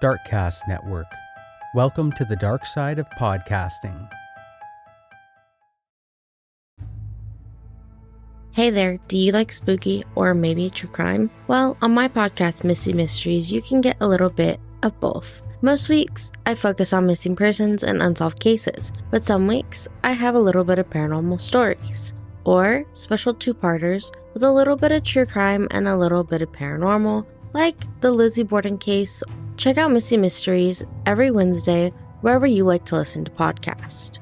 Darkcast Network. Welcome to the dark side of podcasting. Hey there, do you like spooky or maybe true crime? Well, on my podcast, Missing Mysteries, you can get a little bit of both. Most weeks, I focus on missing persons and unsolved cases, but some weeks, I have a little bit of paranormal stories, or special two-parters with a little bit of true crime and a little bit of paranormal, like the Lizzie Borden case. Check out Missing Mysteries every Wednesday, wherever you like to listen to podcasts.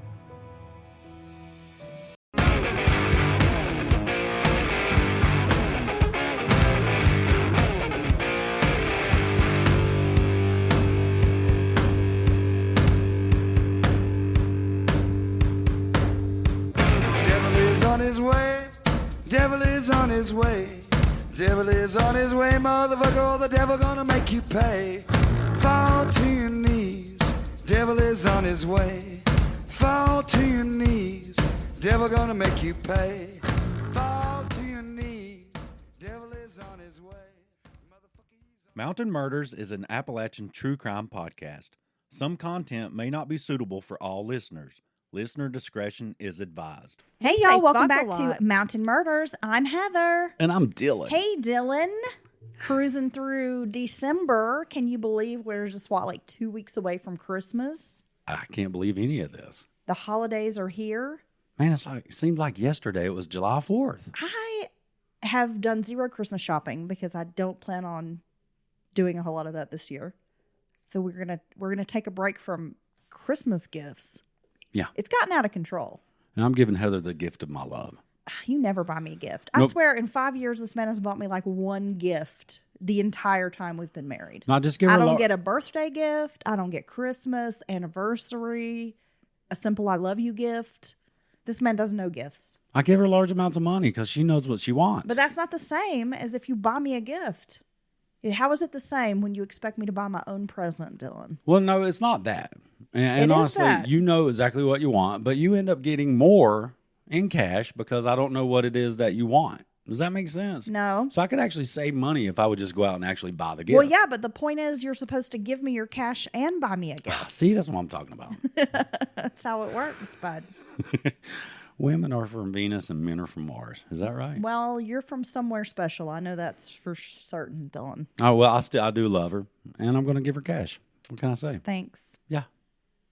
Devil is on his way. Devil is on his way, motherfucker. The devil gonna make you pay. Fall to your knees. Devil is on his way. Fall to your knees. Devil gonna make you pay. Fall to your knees. Devil is on his way. Mountain Murders is an Appalachian true crime podcast. Some content may not be suitable for all listeners. Listener discretion is advised. Hey, y'all. Welcome back to Mountain Murders. I'm Heather. And I'm Dylan. Hey, Dylan. Cruising through December. Can you believe we're just, like 2 weeks away from Christmas? I can't believe any of this. The holidays are here. Man, it seems like yesterday it was July 4th. I have done zero Christmas shopping because I don't plan on doing a whole lot of that this year. So we're gonna take a break from Christmas gifts. Yeah. It's gotten out of control. And I'm giving Heather the gift of my love. You never buy me a gift. Nope. I swear, in 5 years, this man has bought me like one gift the entire time we've been married. No, just give her I don't get a birthday gift. I don't get Christmas, anniversary, a simple I love you gift. This man does no gifts. I give her large amounts of money because she knows what she wants. But that's not the same as if you buy me a gift. How is it the same when you expect me to buy my own present, Dylan? Well, no, it's not that. And honestly, that. You know exactly what you want, but you end up getting more in cash because I don't know what it is that you want. Does that make sense? No. So I could actually save money if I would just go out and actually buy the gift. Well, yeah, but the point is you're supposed to give me your cash and buy me a gift. See, that's what I'm talking about. That's how it works, bud. Women are from Venus and men are from Mars. Is that right? Well, you're from somewhere special. I know that's for certain, Dylan. Oh, well, I do love her, and I'm going to give her cash. What can I say? Thanks. Yeah.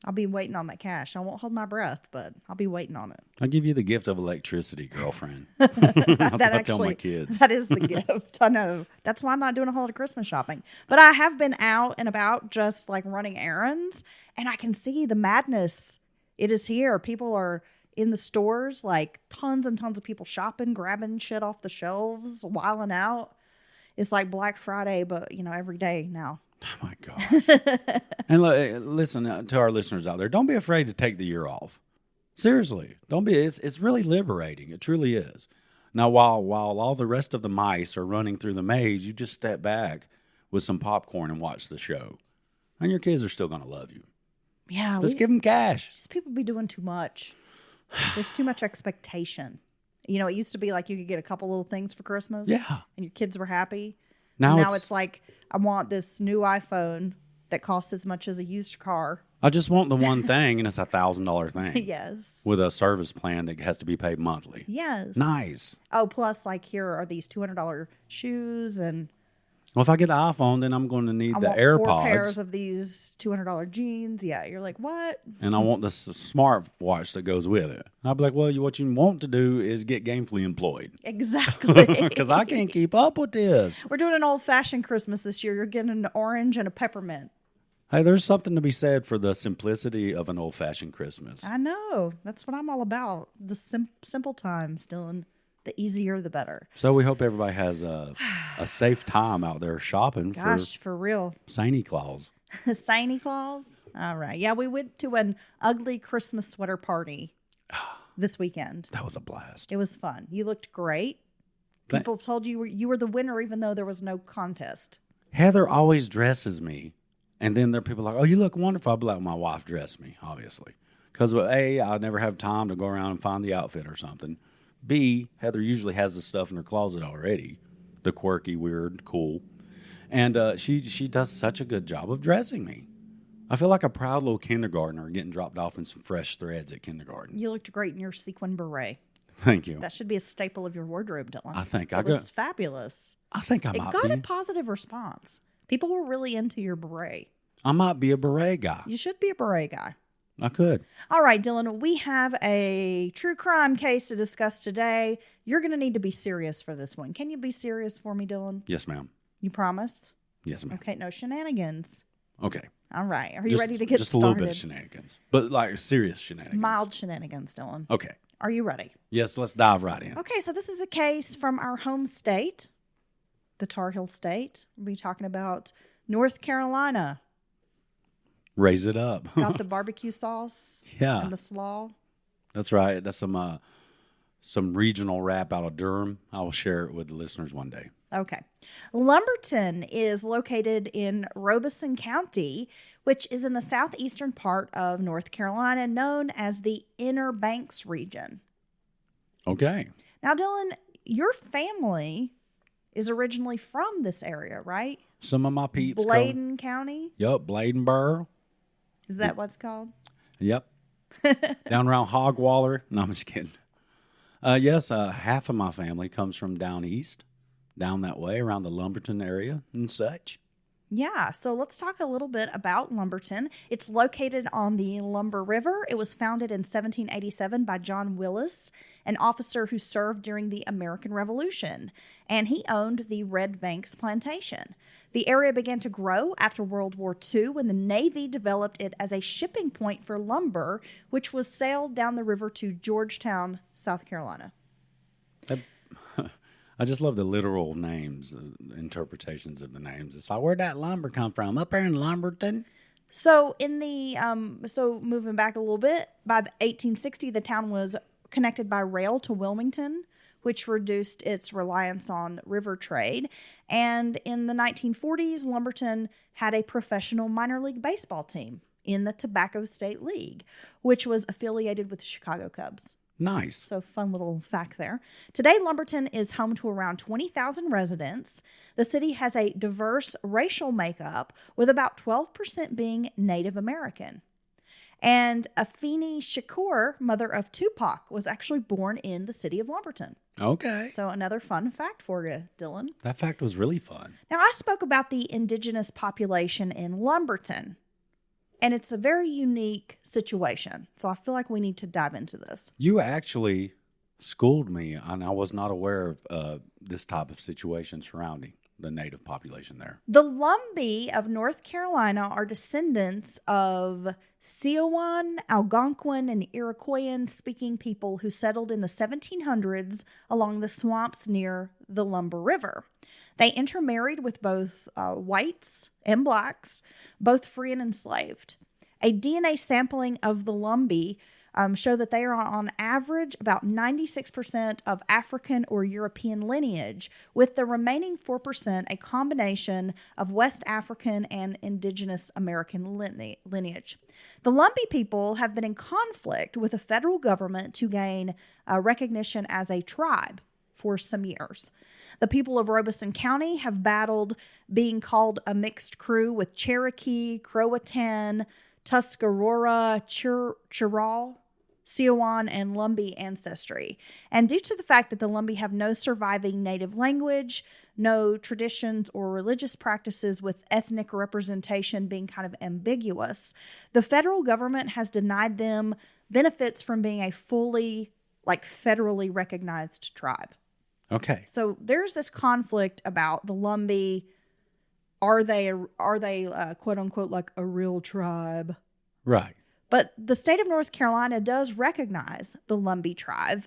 I'll be waiting on that cash. I won't hold my breath, but I'll be waiting on it. I'll give you the gift of electricity, girlfriend. That's what I tell my kids. That is the gift. I know. That's why I'm not doing a whole lot of Christmas shopping. But I have been out and about just like running errands, and I can see the madness. It is here. People are in the stores, like tons and tons of people shopping, grabbing shit off the shelves, wilding out. It's like Black Friday, but, every day now. Oh, my gosh. And listen to our listeners out there. Don't be afraid to take the year off. Seriously. Don't be. It's really liberating. It truly is. Now, while all the rest of the mice are running through the maze, you just step back with some popcorn and watch the show. And your kids are still going to love you. Yeah. Just give them cash. Just people be doing too much. There's too much expectation. It used to be like you could get a couple little things for Christmas. Yeah. And your kids were happy. Now it's like, I want this new iPhone that costs as much as a used car. I just want the one thing, and it's $1,000 thing. Yes. With a service plan that has to be paid monthly. Yes. Nice. Oh, plus, like, here are these $200 shoes, and well, if I get the iPhone, then I'm going to need I the want AirPods. 4 pairs of these $200 jeans. Yeah, you're like, what? And I want the smartwatch that goes with it. I'll be like, well, what you want to do is get gainfully employed. Exactly. Because I can't keep up with this. We're doing an old-fashioned Christmas this year. You're getting an orange and a peppermint. Hey, there's something to be said for the simplicity of an old-fashioned Christmas. I know. That's what I'm all about. The simple times, Dylan. The easier, the better. So we hope everybody has a safe time out there shopping. Gosh, for real. Santa Claus. Santa Claus? All right. Yeah, we went to an ugly Christmas sweater party this weekend. That was a blast. It was fun. You looked great. People told you were the winner even though there was no contest. Heather always dresses me. And then there are people like, oh, you look wonderful. I'll be like, my wife dressed me, obviously. Because A, I never have time to go around and find the outfit or something. B, Heather usually has the stuff in her closet already. The quirky, weird, cool. And she does such a good job of dressing me. I feel like a proud little kindergartner getting dropped off in some fresh threads at kindergarten. You looked great in your sequin beret. Thank you. That should be a staple of your wardrobe, Dylan. I think it was fabulous. I think I It might got be. a positive response. People were really into your beret. I might be a beret guy. You should be a beret guy. I could. All right, Dylan, we have a true crime case to discuss today. You're going to need to be serious for this one. Can you be serious for me, Dylan? Yes, ma'am. You promise? Yes, ma'am. Okay, no shenanigans. Okay. All right. Are you ready to get just started? a little bit of shenanigans, but like serious shenanigans. Mild shenanigans, Dylan. Okay. Are you ready? Yes, let's dive right in. Okay, so this is a case from our home state, the Tar Heel State. We'll be talking about North Carolina. Raise it up. Got the barbecue sauce Yeah. and the slaw. That's right. That's some regional rap out of Durham. I will share it with the listeners one day. Okay. Lumberton is located in Robeson County, which is in the southeastern part of North Carolina, known as the Inner Banks region. Okay. Now, Dylan, your family is originally from this area, right? Some of my peeps. Bladen County? Yep. Bladenboro. Is that what's called? Yep. Down around Hogwaller. No, I'm just kidding. Yes, half of my family comes from down east, down that way, around the Lumberton area and such. Yeah, so let's talk a little bit about Lumberton. It's located on the Lumber River. It was founded in 1787 by John Willis, an officer who served during the American Revolution, and he owned the Red Banks Plantation. The area began to grow after World War II when the Navy developed it as a shipping point for lumber, which was sailed down the river to Georgetown, South Carolina. I just love the literal names, interpretations of the names. It's like, where'd that lumber come from? Up there in Lumberton? So in the so moving back a little bit, by the 1860, the town was connected by rail to Wilmington, which reduced its reliance on river trade. And in the 1940s, Lumberton had a professional minor league baseball team in the Tobacco State League, which was affiliated with the Chicago Cubs. Nice. So fun little fact there. Today, Lumberton is home to around 20,000 residents. The city has a diverse racial makeup, with about 12% being Native American. And Afeni Shakur, mother of Tupac, was actually born in the city of Lumberton. Okay. So another fun fact for you, Dylan. That fact was really fun. Now, I spoke about the indigenous population in Lumberton, and it's a very unique situation. So I feel like we need to dive into this. You actually schooled me, and I was not aware of this type of situation surrounding the native population there. The Lumbee of North Carolina are descendants of Sioux, Algonquin, and Iroquoian-speaking people who settled in the 1700s along the swamps near the Lumber River. They intermarried with both whites and blacks, both free and enslaved. A DNA sampling of the Lumbee show that they are on average about 96% of African or European lineage, with the remaining 4% a combination of West African and indigenous American lineage. The Lumbee people have been in conflict with the federal government to gain recognition as a tribe for some years. The people of Robeson County have battled being called a mixed crew with Cherokee, Croatan, Tuscarora, Chirraw, Sioux, and Lumbee ancestry. And due to the fact that the Lumbee have no surviving native language, no traditions or religious practices, with ethnic representation being kind of ambiguous, the federal government has denied them benefits from being a fully, federally recognized tribe. Okay. So there's this conflict about the Lumbee. Are they quote unquote like a real tribe? Right. But the state of North Carolina does recognize the Lumbee tribe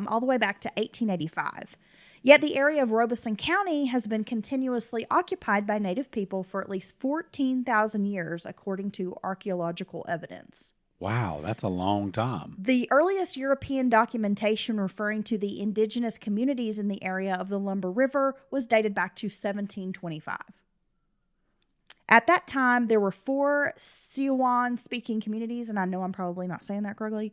all the way back to 1885. Yet the area of Robeson County has been continuously occupied by Native people for at least 14,000 years, according to archaeological evidence. Wow, that's a long time. The earliest European documentation referring to the indigenous communities in the area of the Lumber River was dated back to 1725. At that time, there were 4 Sioux-speaking communities, and I know I'm probably not saying that correctly,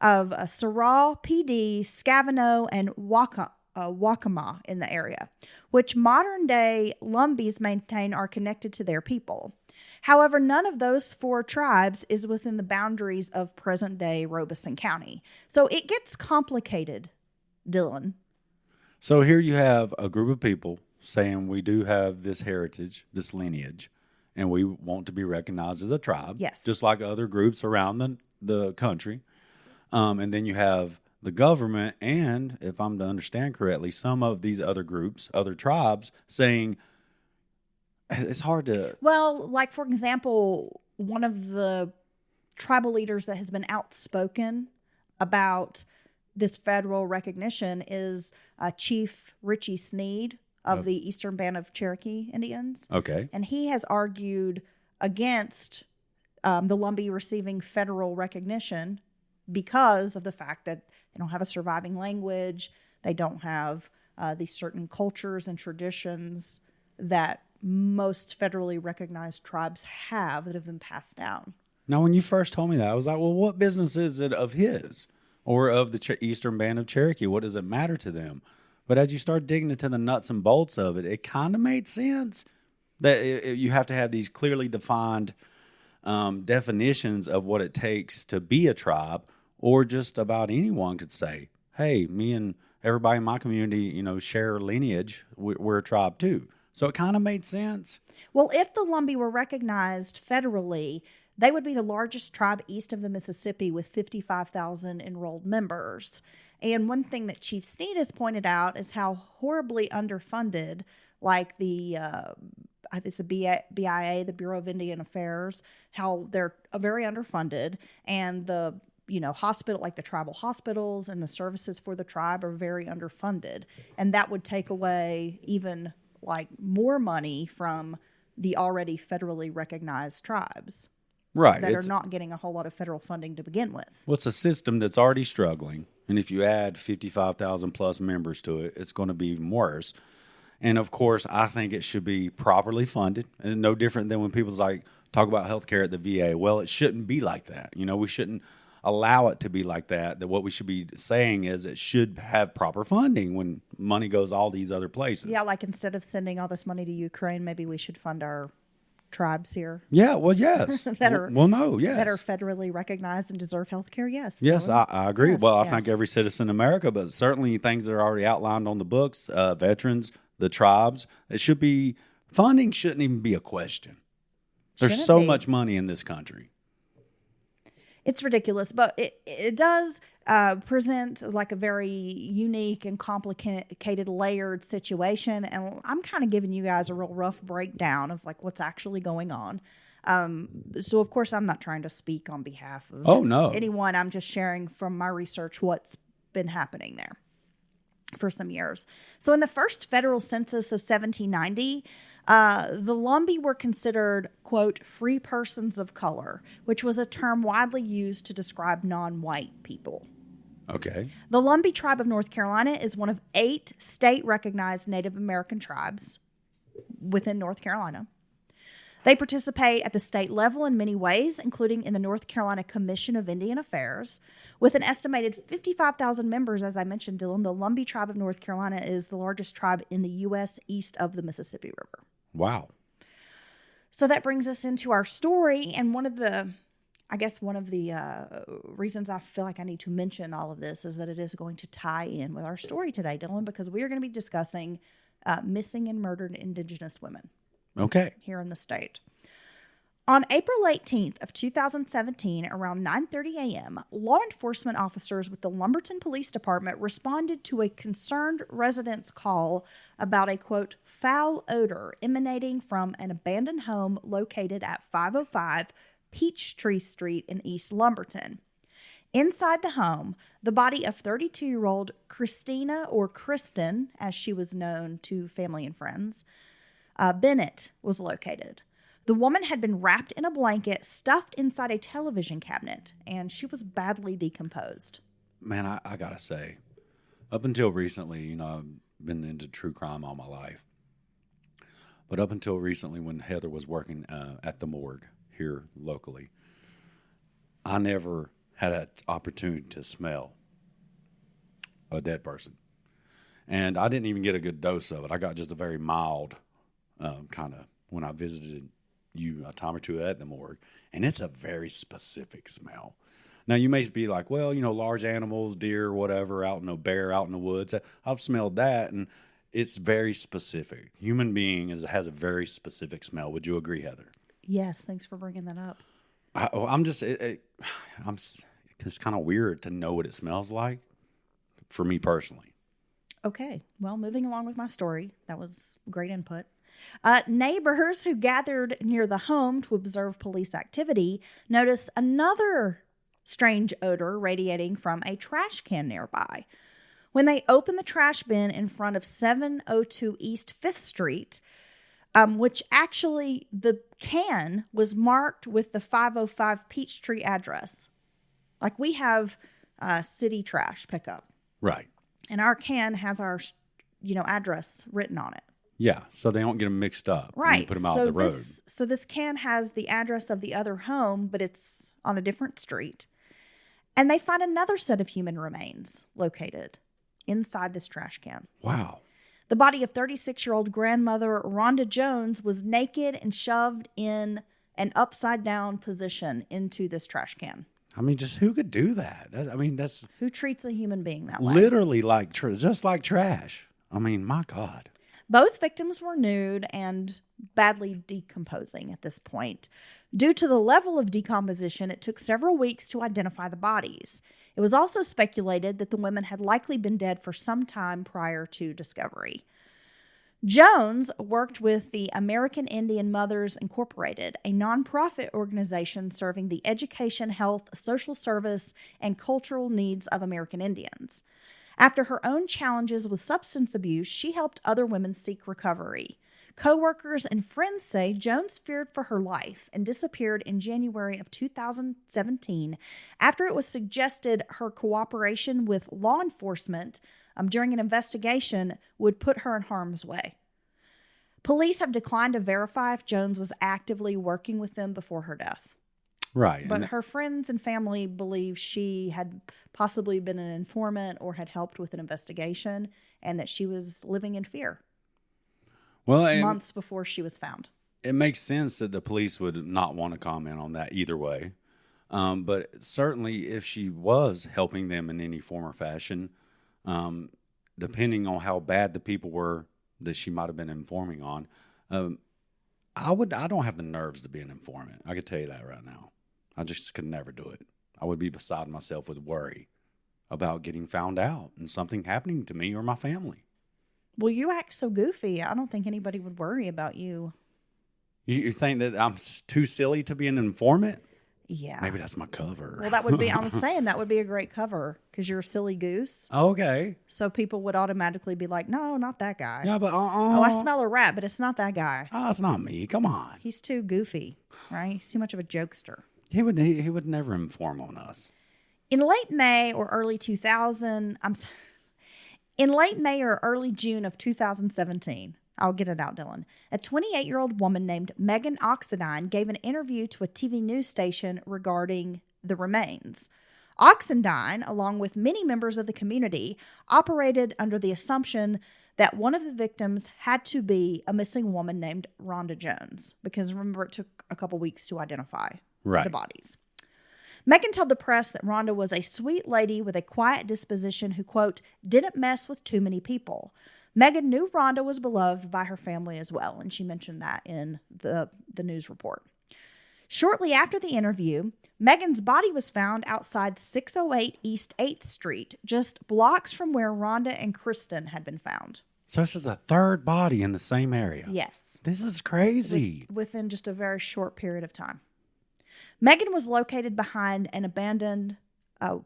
of Sorrel, PD, Scavano, and Waccamaw in the area, which modern-day Lumbees maintain are connected to their people. However, none of those 4 tribes is within the boundaries of present-day Robeson County. So it gets complicated, Dylan. So here you have a group of people saying we do have this heritage, this lineage, and we want to be recognized as a tribe. Yes. Just like other groups around the country. And then you have the government and, if I'm to understand correctly, some of these other groups, other tribes, saying it's hard to... Well, like, for example, one of the tribal leaders that has been outspoken about this federal recognition is Chief Richie Sneed of the Eastern Band of Cherokee Indians. Okay. And he has argued against the Lumbee receiving federal recognition because of the fact that they don't have a surviving language. They don't have these certain cultures and traditions that most federally recognized tribes have that have been passed down. Now, when you first told me that, I was like, well, what business is it of his or of the Eastern Band of Cherokee? What does it matter to them? But as you start digging into the nuts and bolts of it, it kind of made sense that you have to have these clearly defined definitions of what it takes to be a tribe, or just about anyone could say, hey, me and everybody in my community, share lineage. We're a tribe too. So it kind of made sense. Well, if the Lumbee were recognized federally, they would be the largest tribe east of the Mississippi with 55,000 enrolled members. And one thing that Chief Sneed has pointed out is how horribly underfunded, like it's a BIA, the Bureau of Indian Affairs, how they're very underfunded, and the hospital, like the tribal hospitals and the services for the tribe are very underfunded. And that would take away even like more money from the already federally recognized tribes. Right. That are not getting a whole lot of federal funding to begin with. Well, it's a system that's already struggling. And if you add 55,000 plus members to it, it's going to be even worse. And of course, I think it should be properly funded. It's no different than when people talk about healthcare at the VA. Well, it shouldn't be like that. We shouldn't allow it to be like that. That what we should be saying is it should have proper funding when money goes all these other places. Yeah, like instead of sending all this money to Ukraine, maybe we should fund our tribes here. Yeah, well, yes. That are federally recognized and deserve health care. Yes. Yes, I agree. Yes, well, I yes. think every citizen in America, but certainly things that are already outlined on the books, veterans, the tribes, funding shouldn't even be a question. There's Shouldn't so be. much money in this country. It's ridiculous, but it does present like a very unique and complicated, layered situation. And I'm kind of giving you guys a real rough breakdown of like what's actually going on. So, of course, I'm not trying to speak on behalf of anyone. I'm just sharing from my research what's been happening there for some years. So in the first federal census of 1790, the Lumbee were considered, quote, free persons of color, which was a term widely used to describe non-white people. Okay. The Lumbee tribe of North Carolina is one of 8 state-recognized Native American tribes within North Carolina. They participate at the state level in many ways, including in the North Carolina Commission of Indian Affairs. With an estimated 55,000 members, as I mentioned, Dylan, the Lumbee tribe of North Carolina is the largest tribe in the U.S. east of the Mississippi River. Wow. So that brings us into our story. And one of the reasons I feel like I need to mention all of this is that it is going to tie in with our story today, Dylan, because we are going to be discussing missing and murdered indigenous women. Okay. Here in the state. On April 18th of 2017, around 9:30 a.m., law enforcement officers with the Lumberton Police Department responded to a concerned resident's call about a, quote, foul odor emanating from an abandoned home located at 505 Peachtree Street in East Lumberton. Inside the home, the body of 32-year-old Christina, or Kristen, as she was known to family and friends, Bennett, was located. The woman had been wrapped in a blanket stuffed inside a television cabinet, and she was badly decomposed. Man, I got to say, up until recently, I've been into true crime all my life. But up until recently, when Heather was working at the morgue here locally, I never had an opportunity to smell a dead person. And I didn't even get a good dose of it. I got just a very mild kind of when I visited you a time or two at the morgue. And it's a very specific smell. Now, you may be like, well, large animals, deer, whatever, a bear out in the woods. I've smelled that, and it's very specific. Human being has a very specific smell. Would you agree, Heather? Yes, thanks for bringing that up. It's kind of weird to know what it smells like for me personally. Okay, well, moving along with my story, that was great input. Neighbors who gathered near the home to observe police activity noticed another strange odor radiating from a trash can nearby. When they opened the trash bin in front of 702 East 5th Street, which actually the can was marked with the 505 Peachtree address. Like we have city trash pickup. Right. And our can has our, address written on it. Yeah, so they don't get them mixed up. Right. When you put them out the road. So this can has the address of the other home, but it's on a different street. And they find another set of human remains located inside this trash can. Wow. The body of 36-year-old grandmother Rhonda Jones was naked and shoved in an upside-down position into this trash can. I mean, just who could do that? That's... Who treats a human being that way? Literally just like trash. I mean, my God. Both victims were nude and badly decomposing at this point. Due to the level of decomposition, it took several weeks to identify the bodies. It was also speculated that the women had likely been dead for some time prior to discovery. Jones worked with the American Indian Mothers Incorporated, a nonprofit organization serving the education, health, social service, and cultural needs of American Indians. After her own challenges with substance abuse, she helped other women seek recovery. Co-workers and friends say Jones feared for her life and disappeared in January of 2017 after it was suggested her cooperation with law enforcement during an investigation would put her in harm's way. Police have declined to verify if Jones was actively working with them before her death. Right. But her friends and family believe she had possibly been an informant or had helped with an investigation and that she was living in fear. Well, months before she was found. It makes sense that the police would not want to comment on that either way. But certainly if she was helping them in any form or fashion, depending on how bad the people were that she might have been informing on, I don't have the nerves to be an informant. I could tell you that right now. I just could never do it. I would be beside myself with worry about getting found out and something happening to me or my family. Well, you act so goofy. I don't think anybody would worry about you. You think that I'm too silly to be an informant? Yeah. Maybe that's my cover. Well, that would be, I was saying that would be a great cover because you're a silly goose. Okay. So people would automatically be like, no, not that guy. Yeah, but Oh, I smell a rat, but it's not that guy. Oh, it's not me. Come on. He's too goofy, right? He's too much of a jokester. He would never inform on us. In late May or early 2000, in late May or early June of 2017, I'll get it out, Dylan. A 28-year-old woman named Megan Oxendine gave an interview to a TV news station regarding the remains. Oxendine, along with many members of the community, operated under the assumption that one of the victims had to be a missing woman named Rhonda Jones, because remember, it took a couple weeks to identify the bodies. Megan told the press that Rhonda was a sweet lady with a quiet disposition who, quote, didn't mess with too many people. Megan knew Rhonda was beloved by her family as well, and she mentioned that in the news report. Shortly after the interview, Megan's body was found outside 608 East 8th Street, just blocks from where Rhonda and Kristen had been found. So this is a third body in the same area. Yes. This is crazy. Within just a very short period of time. Megan was located behind an abandoned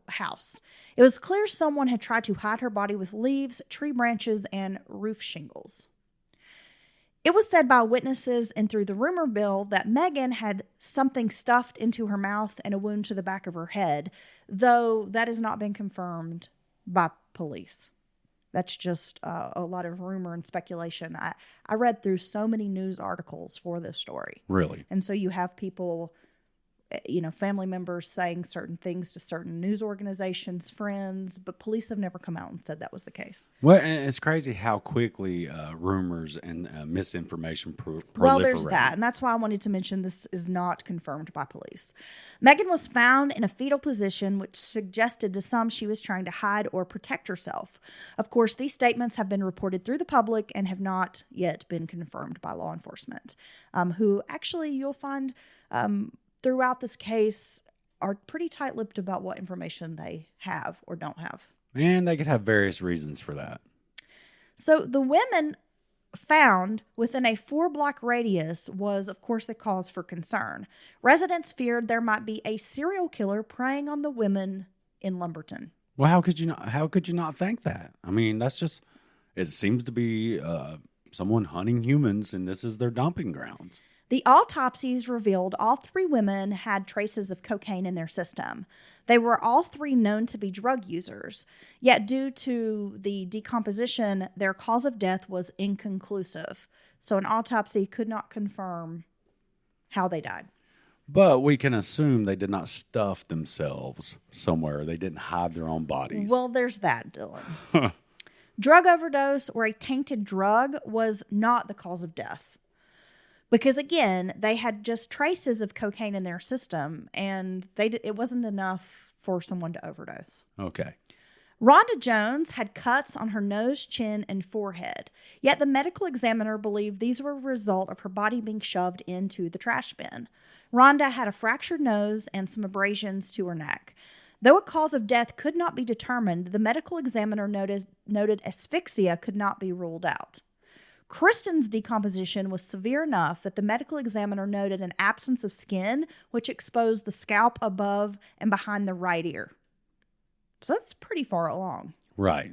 house. It was clear someone had tried to hide her body with leaves, tree branches, and roof shingles. It was said by witnesses and through the rumor mill that Megan had something stuffed into her mouth and a wound to the back of her head, though that has not been confirmed by police. That's just a lot of rumor and speculation. I read through so many news articles for this story. Really? And so you have people family members saying certain things to certain news organizations, friends, but police have never come out and said that was the case. Well, and it's crazy how quickly rumors and misinformation proliferate. Well, there's that, and that's why I wanted to mention this is not confirmed by police. Megan was found in a fetal position, which suggested to some she was trying to hide or protect herself. Of course, these statements have been reported through the public and have not yet been confirmed by law enforcement, who actually you'll find throughout this case are pretty tight-lipped about what information they have or don't have. And they could have various reasons for that. So the women found within a 4-block radius was, of course, a cause for concern. Residents feared there might be a serial killer preying on the women in Lumberton. Well, how could you not think that? I mean, it seems to be someone hunting humans, and this is their dumping grounds. The autopsies revealed all 3 women had traces of cocaine in their system. They were all 3 known to be drug users, yet due to the decomposition, their cause of death was inconclusive. So an autopsy could not confirm how they died. But we can assume they did not stuff themselves somewhere. They didn't hide their own bodies. Well, there's that, Dylan. Drug overdose or a tainted drug was not the cause of death. Because, again, they had just traces of cocaine in their system, and it wasn't enough for someone to overdose. Okay. Rhonda Jones had cuts on her nose, chin, and forehead, yet the medical examiner believed these were a result of her body being shoved into the trash bin. Rhonda had a fractured nose and some abrasions to her neck. Though a cause of death could not be determined, the medical examiner noted asphyxia could not be ruled out. Kristen's decomposition was severe enough that the medical examiner noted an absence of skin, which exposed the scalp above and behind the right ear. So that's pretty far along. Right.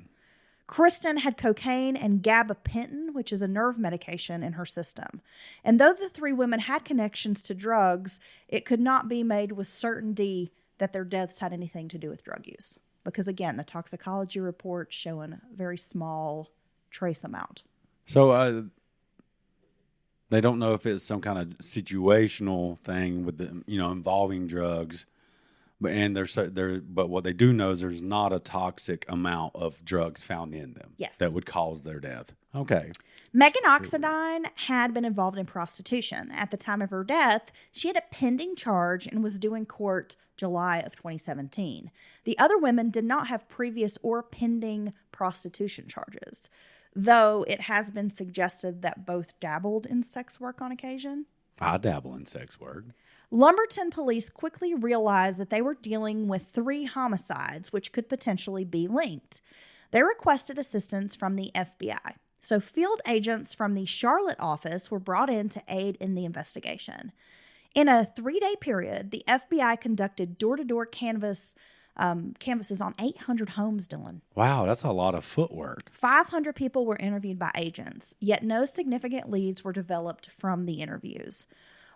Kristen had cocaine and gabapentin, which is a nerve medication, in her system. And though the 3 women had connections to drugs, it could not be made with certainty that their deaths had anything to do with drug use. Because, again, the toxicology report showing a very small trace amount. So they don't know if it's some kind of situational thing with the, involving drugs, but what they do know is there's not a toxic amount of drugs found in them. Yes. That would cause their death. Okay. Megan Oxendine had been involved in prostitution. At the time of her death, she had a pending charge and was due in court July of 2017. The other women did not have previous or pending prostitution charges, though it has been suggested that both dabbled in sex work on occasion. I dabble in sex work. Lumberton police quickly realized that they were dealing with 3 homicides, which could potentially be linked. They requested assistance from the FBI. So field agents from the Charlotte office were brought in to aid in the investigation. In a 3-day period, the FBI conducted door-to-door canvases on 800 homes, Dylan. Wow, that's a lot of footwork. 500 people were interviewed by agents, yet no significant leads were developed from the interviews.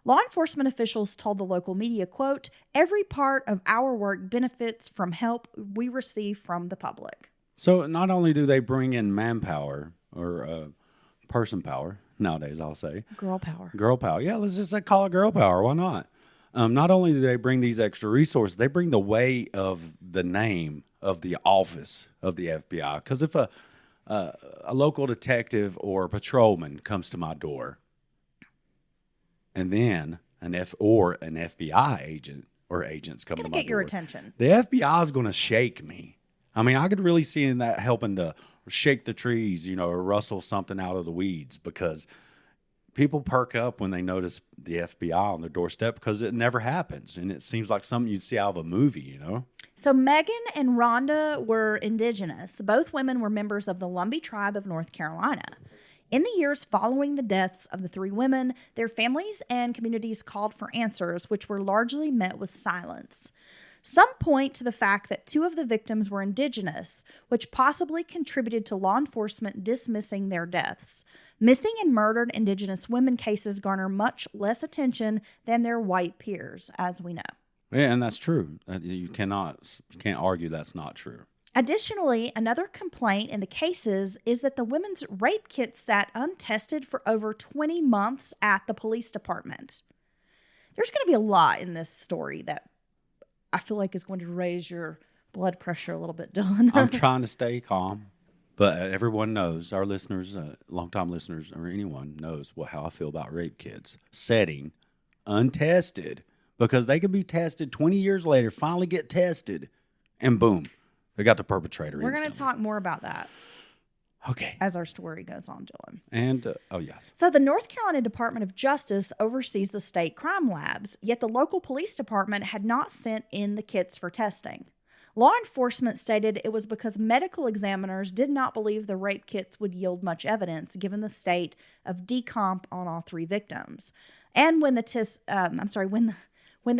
Law enforcement officials told the local media, quote, "Every part of our work benefits from help we receive from the public." So not only do they bring in manpower or person power, nowadays I'll say. Girl power. Girl power. Yeah, let's just call it girl power. Why not? Not only do they bring these extra resources, they bring the weight of the name of the office of the FBI. Because if a local detective or patrolman comes to my door, and then an FBI agent or agents come to my door, get your attention. The FBI is going to shake me. I mean, I could really see in that helping to shake the trees, or rustle something out of the weeds, because people perk up when they notice the FBI on their doorstep, because it never happens. And it seems like something you'd see out of a movie, So Megan and Rhonda were indigenous. Both women were members of the Lumbee tribe of North Carolina. In the years following the deaths of the 3 women, their families and communities called for answers, which were largely met with silence. Some point to the fact that 2 of the victims were indigenous, which possibly contributed to law enforcement dismissing their deaths. Missing and murdered indigenous women cases garner much less attention than their white peers, as we know. Yeah, and that's true. You can't argue that's not true. Additionally, another complaint in the cases is that the women's rape kits sat untested for over 20 months at the police department. There's going to be a lot in this story that I feel like is going to raise your blood pressure a little bit, Dylan. I'm trying to stay calm, but everyone knows, our listeners, longtime listeners, or anyone knows how I feel about rape kits. Setting untested, because they could be tested 20 years later, finally get tested, and boom, they got the perpetrator. We're going to talk more about that. Okay. As our story goes on, Dylan. And, yes. So the North Carolina Department of Justice oversees the state crime labs, yet the local police department had not sent in the kits for testing. Law enforcement stated it was because medical examiners did not believe the rape kits would yield much evidence given the state of decomp on all 3 victims. And when the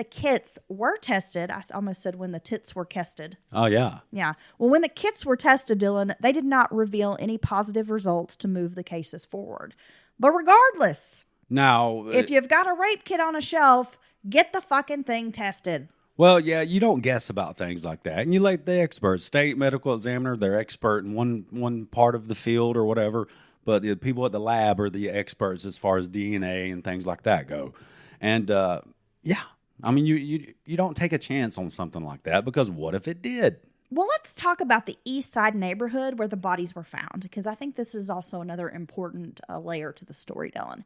kits were tested, I almost said when the tits were tested. Oh, yeah. Yeah. Well, when the kits were tested, Dylan, they did not reveal any positive results to move the cases forward. But regardless, now, if you've got a rape kit on a shelf, get the fucking thing tested. Well, yeah, you don't guess about things like that. And you let the experts, state medical examiner, they're expert in one part of the field or whatever. But the people at the lab are the experts as far as DNA and things like that go. And, yeah. I mean, you don't take a chance on something like that, because what if it did? Well, let's talk about the East Side neighborhood where the bodies were found, because I think this is also another important layer to the story, Dylan.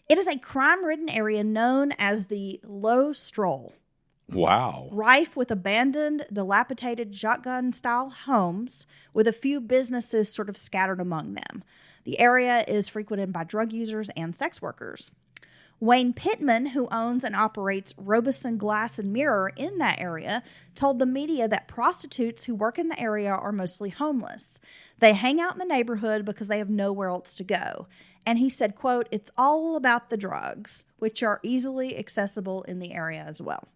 It is a crime-ridden area known as the Low Stroll. Wow. Rife with abandoned, dilapidated shotgun-style homes with a few businesses sort of scattered among them. The area is frequented by drug users and sex workers. Wayne Pittman, who owns and operates Robeson Glass and Mirror in that area, told the media that prostitutes who work in the area are mostly homeless. They hang out in the neighborhood because they have nowhere else to go. And he said, quote, "It's all about the drugs, which are easily accessible in the area as well."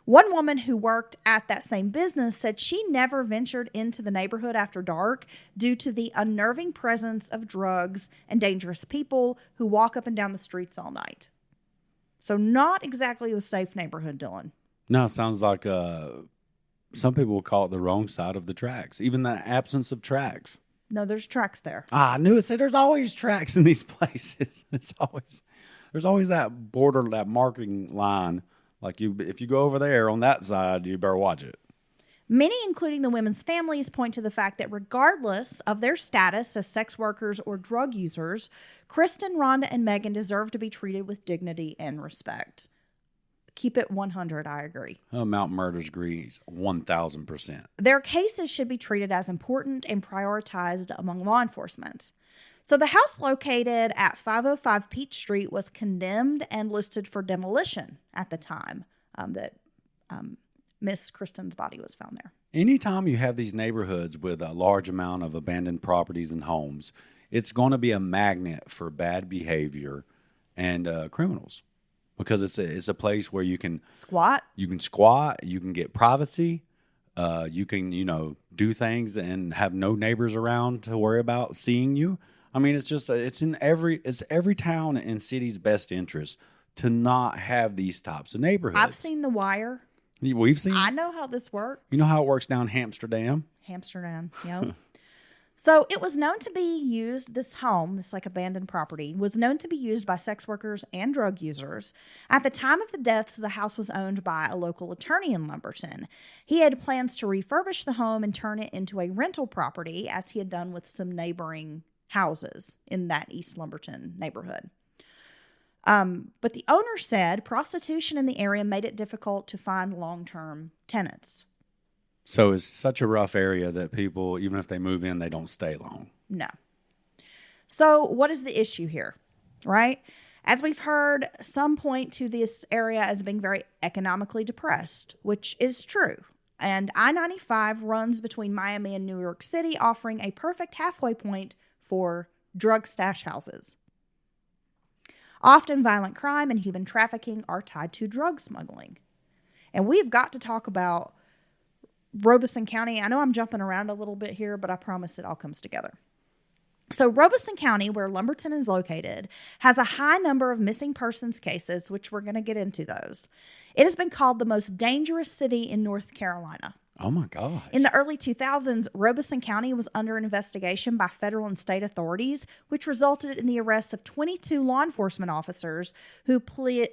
One woman who worked at that same business said she never ventured into the neighborhood after dark due to the unnerving presence of drugs and dangerous people who walk up and down the streets all night. So not exactly the safe neighborhood, Dylan. No, it sounds like some people will call it the wrong side of the tracks, even the absence of tracks. No, there's tracks there. I knew it. There's always tracks in these places. There's always that border, that marking line. Like if you go over there on that side, you better watch it. Many, including the women's families, point to the fact that regardless of their status as sex workers or drug users, Kristen, Rhonda, and Megan deserve to be treated with dignity and respect. Keep it 100, I agree. Mount Murders agrees 1,000%. Their cases should be treated as important and prioritized among law enforcement. So the house located at 505 Peach Street was condemned and listed for demolition at the time that Miss Kristen's body was found there. Anytime you have these neighborhoods with a large amount of abandoned properties and homes, it's going to be a magnet for bad behavior and criminals, because it's a place where you can squat, you can get privacy, you can do things and have no neighbors around to worry about seeing you. I mean, it's every town and city's best interest to not have these types of neighborhoods. I've seen The Wire. We've seen. I know how this works. You know how it works down Amsterdam? Yep. So it was known to be used, this home, this like abandoned property, was known to be used by sex workers and drug users. At the time of the deaths, the house was owned by a local attorney in Lumberton. He had plans to refurbish the home and turn it into a rental property, as he had done with some neighboring houses in that East Lumberton neighborhood. But the owner said prostitution in the area made it difficult to find long-term tenants. So it's such a rough area that people, even if they move in, they don't stay long. No. So what is the issue here, right? As we've heard, some point to this area as being very economically depressed, which is true. And I-95 runs between Miami and New York City, offering a perfect halfway point for drug stash houses. Often violent crime and human trafficking are tied to drug smuggling. And we've got to talk about Robeson County. I know I'm jumping around a little bit here, but I promise it all comes together. So Robeson County, where Lumberton is located, has a high number of missing persons cases, which we're going to get into those. It has been called the most dangerous city in North Carolina. Oh, my gosh. In the early 2000s, Robeson County was under investigation by federal and state authorities, which resulted in the arrest of 22 law enforcement officers who pled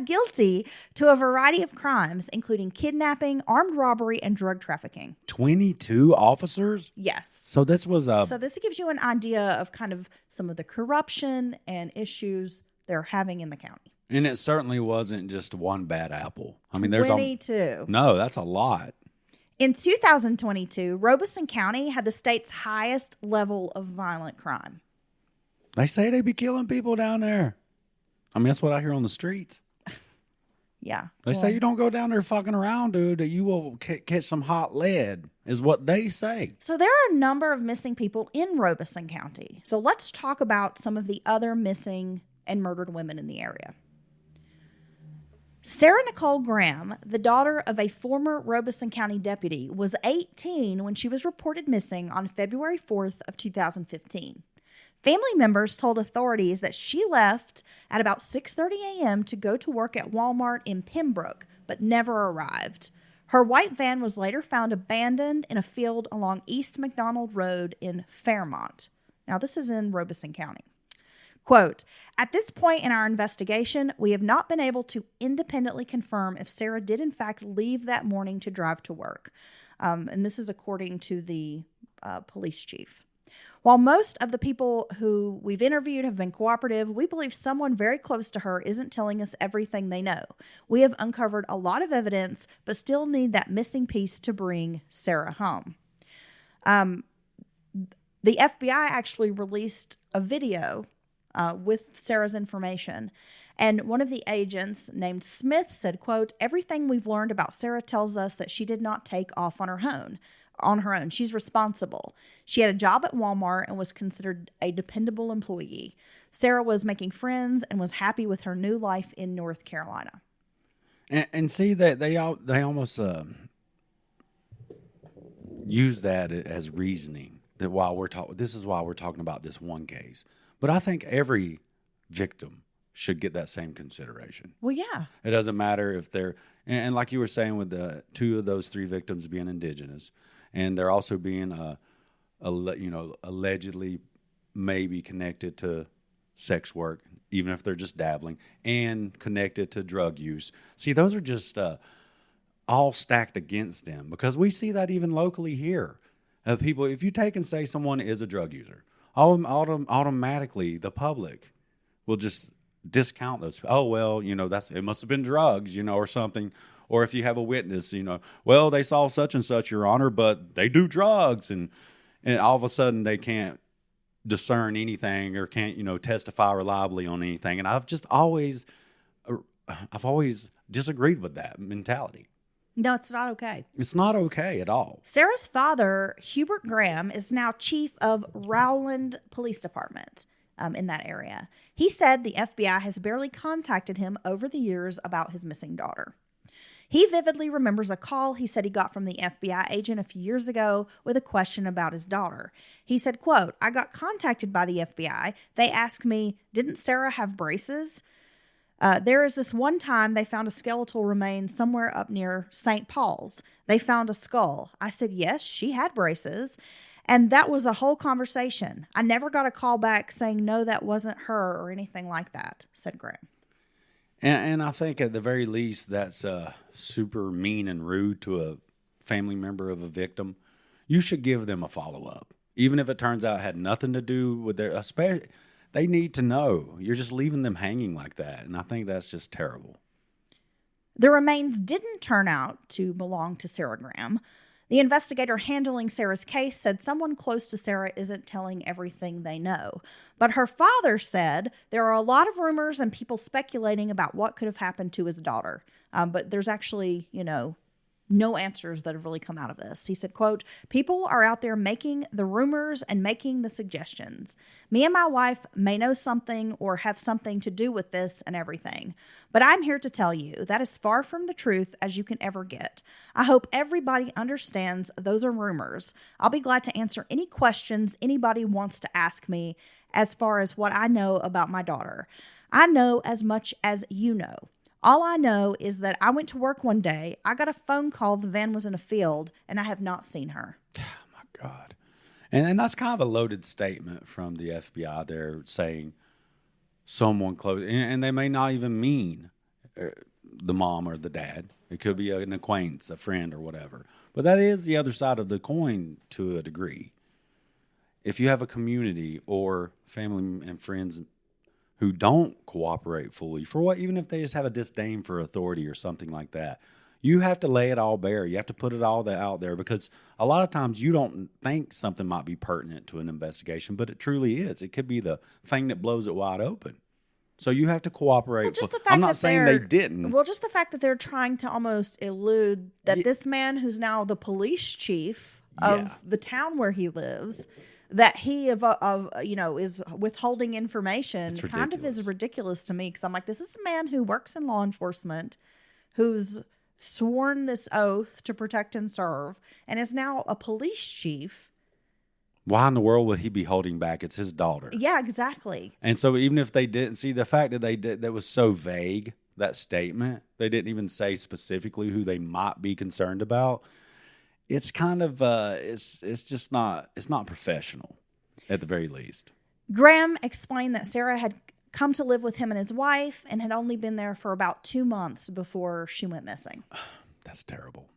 guilty to a variety of crimes, including kidnapping, armed robbery, and drug trafficking. 22 officers? Yes. So this was So this gives you an idea of kind of some of the corruption and issues they're having in the county. And it certainly wasn't just one bad apple. I mean, 22. No, that's a lot. In 2022, Robeson County had the state's highest level of violent crime. They say they be killing people down there. I mean, that's what I hear on the streets. Yeah. They say you don't go down there fucking around, dude, that you will catch some hot lead, is what they say. So there are a number of missing people in Robeson County. So let's talk about some of the other missing and murdered women in the area. Sarah Nicole Graham, the daughter of a former Robeson County deputy, was 18 when she was reported missing on February 4th of 2015. Family members told authorities that she left at about 6:30 a.m. to go to work at Walmart in Pembroke, but never arrived. Her white van was later found abandoned in a field along East McDonald Road in Fairmont. Now, this is in Robeson County. Quote, at this point in our investigation, we have not been able to independently confirm if Sarah did in fact leave that morning to drive to work. And this is according to the police chief. While most of the people who we've interviewed have been cooperative, we believe someone very close to her isn't telling us everything they know. We have uncovered a lot of evidence, but still need that missing piece to bring Sarah home. The FBI actually released a video with Sarah's information. And one of the agents named Smith said, quote, everything we've learned about Sarah tells us that she did not take off on her own. She's responsible. She had a job at Walmart and was considered a dependable employee. Sarah was making friends and was happy with her new life in North Carolina. And see that they almost use that as reasoning that this is why we're talking about this one case. But I think every victim should get that same consideration. Well, yeah. It doesn't matter if they're, and like you were saying with the two of those three victims being indigenous, and they're also being, allegedly maybe connected to sex work, even if they're just dabbling, and connected to drug use. See, those are just all stacked against them, because we see that even locally here. People, if you take and say someone is a drug user, automatically the public will just discount those. Oh, well, it must have been drugs, or something. Or if you have a witness, well, they saw such and such, Your Honor, but they do drugs. And all of a sudden they can't discern anything or can't, testify reliably on anything. And I've always disagreed with that mentality. No, it's not okay. It's not okay at all. Sarah's father, Hubert Graham, is now chief of Rowland Police Department in that area. He said the FBI has barely contacted him over the years about his missing daughter. He vividly remembers a call he said he got from the FBI agent a few years ago with a question about his daughter. He said, quote, I got contacted by the FBI. They asked me, didn't Sarah have braces? There is this one time they found a skeletal remain somewhere up near St. Paul's. They found a skull. I said, yes, she had braces. And that was a whole conversation. I never got a call back saying, no, that wasn't her or anything like that, said Graham. And I think at the very least, that's super mean and rude to a family member of a victim. You should give them a follow-up. Even if it turns out it had nothing to do with their... They need to know. You're just leaving them hanging like that. And I think that's just terrible. The remains didn't turn out to belong to Sarah Graham. The investigator handling Sarah's case said someone close to Sarah isn't telling everything they know. But her father said there are a lot of rumors and people speculating about what could have happened to his daughter. But there's actually, no answers that have really come out of this. He said, quote, people are out there making the rumors and making the suggestions. Me and my wife may know something or have something to do with this and everything. But I'm here to tell you that is far from the truth as you can ever get. I hope everybody understands those are rumors. I'll be glad to answer any questions anybody wants to ask me as far as what I know about my daughter. I know as much as you know. All I know is that I went to work one day. I got a phone call. The van was in a field, and I have not seen her. Oh, my God. And that's kind of a loaded statement from the FBI. They're saying someone close, and they may not even mean the mom or the dad. It could be an acquaintance, a friend, or whatever. But that is the other side of the coin to a degree. If you have a community or family and friends who don't cooperate fully for what, even if they just have a disdain for authority or something like that, you have to lay it all bare. You have to put it all out there, because a lot of times you don't think something might be pertinent to an investigation, but it truly is. It could be the thing that blows it wide open. So you have to cooperate. Well, just the fact I'm not that saying they didn't. Well, just the fact that they're trying to almost elude that this man, who's now the police chief of the town where he lives, that he is withholding information, kind of is ridiculous to me, because I'm like, this is a man who works in law enforcement, who's sworn this oath to protect and serve, and is now a police chief. Why in the world would he be holding back? It's his daughter. Yeah, exactly. And so even if they didn't see the fact that they did, that was so vague, that statement, they didn't even say specifically who they might be concerned about. It's kind of, it's just not, it's not professional at the very least. Graham explained that Sarah had come to live with him and his wife and had only been there for about 2 months before she went missing. That's terrible.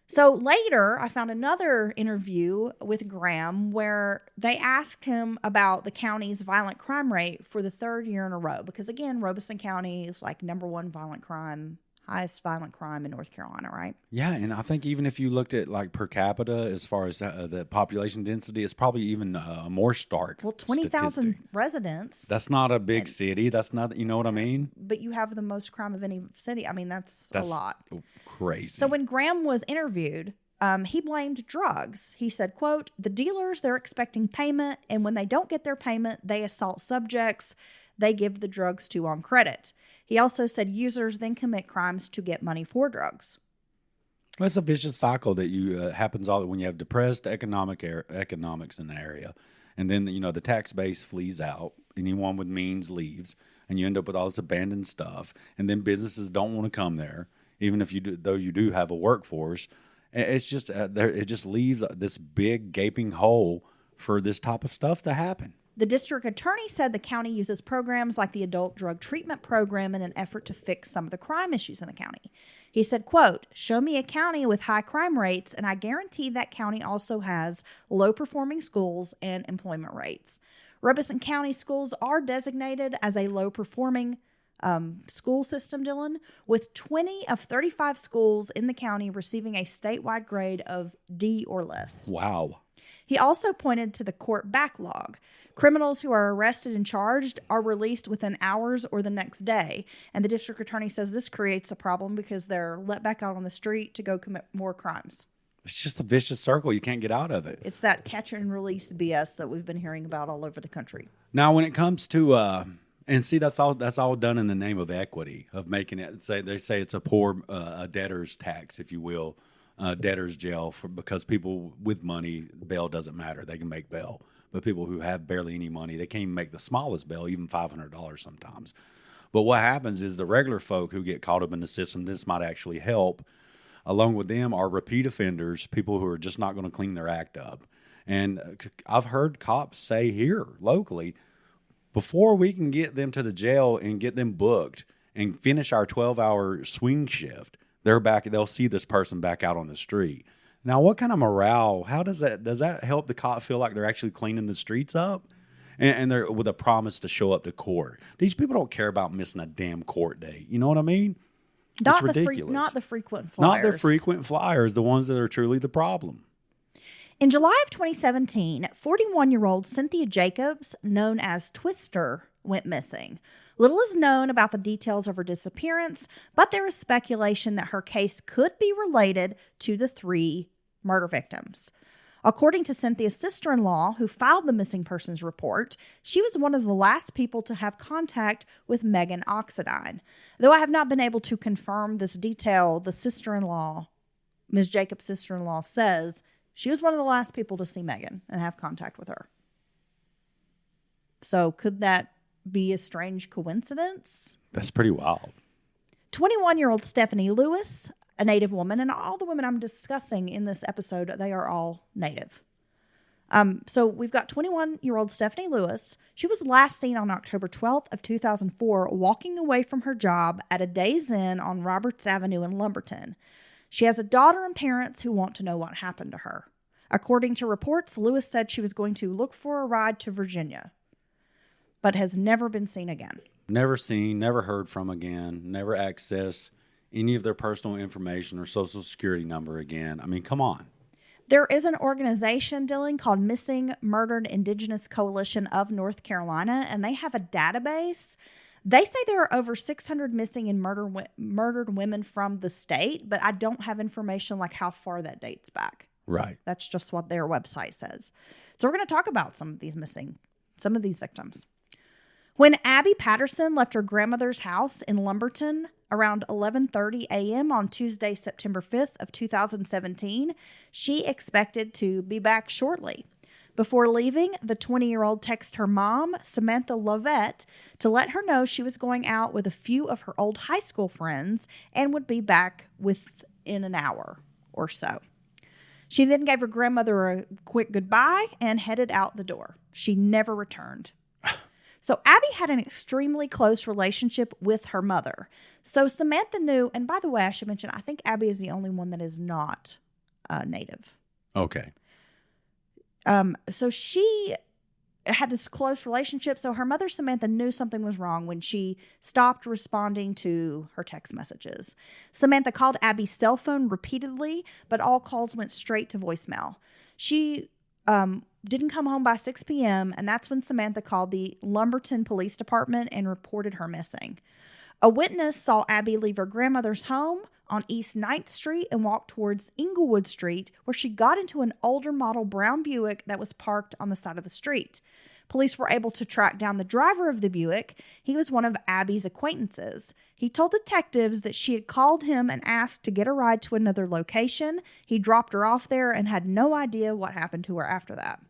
So later, I found another interview with Graham where they asked him about the county's violent crime rate for the 3rd year in a row. Because again, Robeson County is like #1 violent crime, highest violent crime in North Carolina, right? Yeah, and I think even if you looked at like per capita as far as the population density, it's probably even more stark. Well, 20,000 residents. That's not a big city. That's not, you know what I mean? But you have the most crime of any city. I mean, that's a lot. Crazy. So when Graham was interviewed, he blamed drugs. He said, quote, "The dealers, they're expecting payment, and when they don't get their payment, they assault subjects they give the drugs to on credit." He also said users then commit crimes to get money for drugs. Well, it's a vicious cycle that happens all when you have depressed economics in an area, and then the tax base flees out. Anyone with means leaves, and you end up with all this abandoned stuff. And then businesses don't want to come there, even if though you do have a workforce. It's just it just leaves this big gaping hole for this type of stuff to happen. The district attorney said the county uses programs like the adult drug treatment program in an effort to fix some of the crime issues in the county. He said, quote, "Show me a county with high crime rates, and I guarantee that county also has low-performing schools and employment rates." Robeson County schools are designated as a low-performing school system, Dylan, with 20 of 35 schools in the county receiving a statewide grade of D or less. Wow. He also pointed to the court backlog. Criminals who are arrested and charged are released within hours or the next day. And the district attorney says this creates a problem because they're let back out on the street to go commit more crimes. It's just a vicious circle. You can't get out of it. It's that catch and release BS that we've been hearing about all over the country. Now, when it comes to, and see, that's all done in the name of equity, of making it, they say it's a poor a debtor's tax, if you will, debtor's jail, because people with money, bail doesn't matter. They can make bail. But people who have barely any money, they can't even make the smallest bail, even $500 sometimes. But what happens is the regular folk who get caught up in the system, this might actually help. Along with them are repeat offenders, people who are just not going to clean their act up. And I've heard cops say here locally, before we can get them to the jail and get them booked and finish our 12-hour swing shift, they'll see this person back out on the street. Now, what kind of morale, does that help the cop feel like they're actually cleaning the streets up? And they're with a promise to show up to court. These people don't care about missing a damn court day. You know what I mean? It's ridiculous. Not the frequent flyers. Not the frequent flyers, the ones that are truly the problem. In July of 2017, 41-year-old Cynthia Jacobs, known as Twister, went missing. Little is known about the details of her disappearance, but there is speculation that her case could be related to the 3 murder victims. According to Cynthia's sister-in-law, who filed the missing persons report, she was one of the last people to have contact with Megan Oxendine. Though I have not been able to confirm this detail, the sister-in-law, Ms. Jacobs' sister-in-law, says she was one of the last people to see Megan and have contact with her. So could that be a strange coincidence? That's pretty wild. 21-year-old Stephanie Lewis, a Native woman, and all the women I'm discussing in this episode, they are all Native. So we've got 21-year-old Stephanie Lewis. She was last seen on October 12th of 2004 walking away from her job at a Days Inn on Roberts Avenue in Lumberton. She has a daughter and parents who want to know what happened to her. According to reports, Lewis said she was going to look for a ride to Virginia, but has never been seen again. Never seen, never heard from again, never accessed any of their personal information or social security number again. I mean, come on. There is an organization, Dylan, called Missing Murdered Indigenous Coalition of North Carolina, and they have a database. They say there are over 600 missing and murdered women from the state, but I don't have information like how far that dates back. Right. That's just what their website says. So we're going to talk about some of these victims. When Abby Patterson left her grandmother's house in Lumberton around 11:30 a.m. on Tuesday, September 5th of 2017, she expected to be back shortly. Before leaving, the 20-year-old texted her mom, Samantha Lovett, to let her know she was going out with a few of her old high school friends and would be back within an hour or so. She then gave her grandmother a quick goodbye and headed out the door. She never returned. So Abby had an extremely close relationship with her mother. So Samantha knew, and by the way, I should mention, I think Abby is the only one that is not Native. Okay. So she had this close relationship. So her mother, Samantha, knew something was wrong when she stopped responding to her text messages. Samantha called Abby's cell phone repeatedly, but all calls went straight to voicemail. She didn't come home by 6 p.m., and that's when Samantha called the Lumberton Police Department and reported her missing. A witness saw Abby leave her grandmother's home on East 9th Street and walk towards Inglewood Street, where she got into an older model brown Buick that was parked on the side of the street. Police were able to track down the driver of the Buick. He was one of Abby's acquaintances. He told detectives that she had called him and asked to get a ride to another location. He dropped her off there and had no idea what happened to her after that.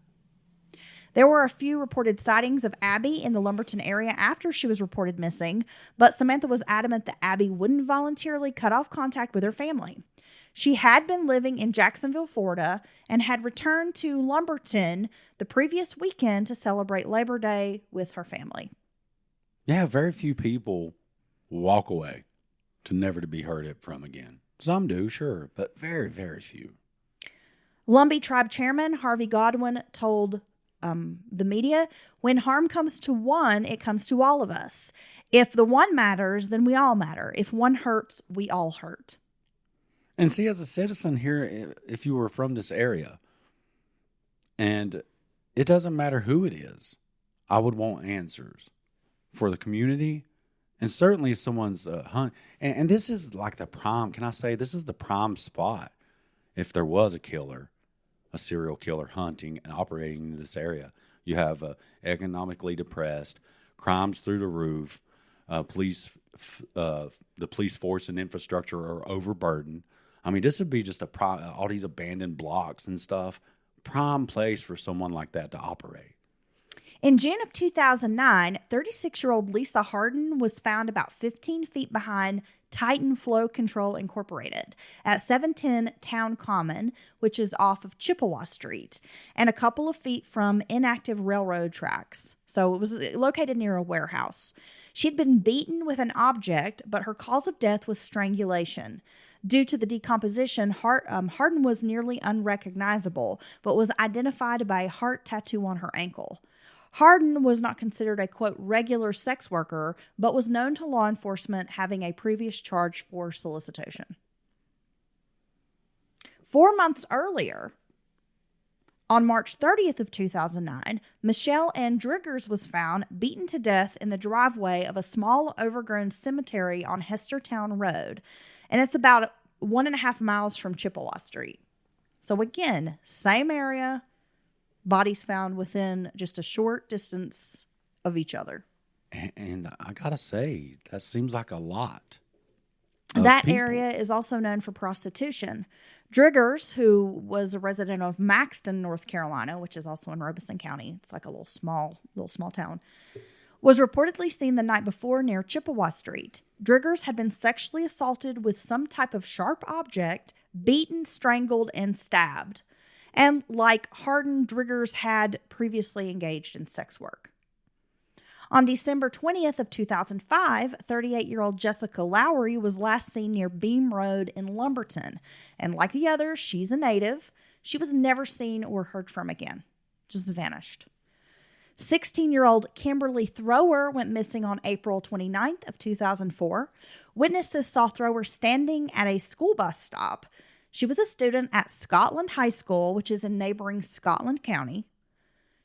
There were a few reported sightings of Abby in the Lumberton area after she was reported missing, but Samantha was adamant that Abby wouldn't voluntarily cut off contact with her family. She had been living in Jacksonville, Florida, and had returned to Lumberton the previous weekend to celebrate Labor Day with her family. Yeah, very few people walk away to never to be heard from again. Some do, sure, but very, very few. Lumbee Tribe Chairman Harvey Godwin told the media, "When harm comes to one, it comes to all of us. If the one matters, then we all matter. If one hurts, we all hurt." And see, as a citizen here, if you were from this area, and it doesn't matter who it is, I would want answers for the community. And certainly if someone's and this is like the prime, can I say, this is the prime spot if there was a killer, a serial killer hunting and operating in this area. You have economically depressed, crimes through the roof, the police force and infrastructure are overburdened. I mean, this would be just all these abandoned blocks and stuff. Prime place for someone like that to operate. In June of 2009, 36-year-old Lisa Harden was found about 15 feet behind Titan Flow Control Incorporated at 710 Town Common, which is off of Chippewa Street, and a couple of feet from inactive railroad tracks. So it was located near a warehouse. She'd been beaten with an object, but her cause of death was strangulation. Due to the decomposition, Harden was nearly unrecognizable, but was identified by a heart tattoo on her ankle. Harden was not considered a, quote, regular sex worker, but was known to law enforcement having a previous charge for solicitation. 4 months earlier, on March 30th of 2009, Michelle Ann Driggers was found beaten to death in the driveway of a small overgrown cemetery on Hestertown Road, and it's about 1.5 miles from Chippewa Street. So again, same area, bodies found within just a short distance of each other. And I gotta say, that seems like a lot. That area is also known for prostitution. Driggers, who was a resident of Maxton, North Carolina, which is also in Robeson County, it's like a little small town, was reportedly seen the night before near Chippewa Street. Driggers had been sexually assaulted with some type of sharp object, beaten, strangled, and stabbed. And like hardened Driggers had previously engaged in sex work. On December 20th of 2005, 38-year-old Jessica Lowry was last seen near Beam Road in Lumberton. And like the others, she's a native. She was never seen or heard from again. Just vanished. 16-year-old Kimberly Thrower went missing on April 29th of 2004. Witnesses saw Thrower standing at a school bus stop. She was a student at Scotland High School, which is in neighboring Scotland County.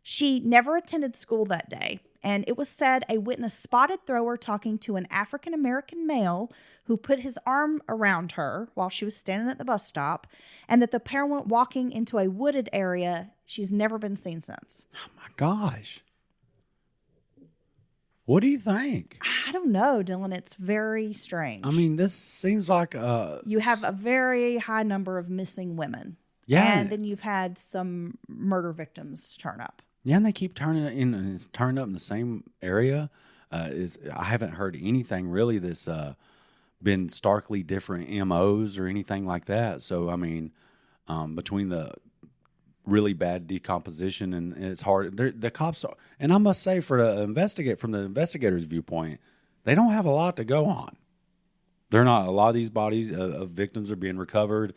She never attended school that day, and it was said a witness spotted Thrower talking to an African-American male who put his arm around her while she was standing at the bus stop, and that the pair went walking into a wooded area. She's never been seen since. Oh, my gosh. What do you think? I don't know, Dylan. It's very strange. I mean, this seems like you have a very high number of missing women. Yeah. And then you've had some murder victims turn up. Yeah, and they keep turning it in, and it's turned up in the same area. I haven't heard anything really that's been starkly different MOs or anything like that. So, I mean, between the really bad decomposition and it's hard, the cops are, and I must say, from the investigator's viewpoint, they don't have a lot to go on. They're not, a lot of these bodies of victims are being recovered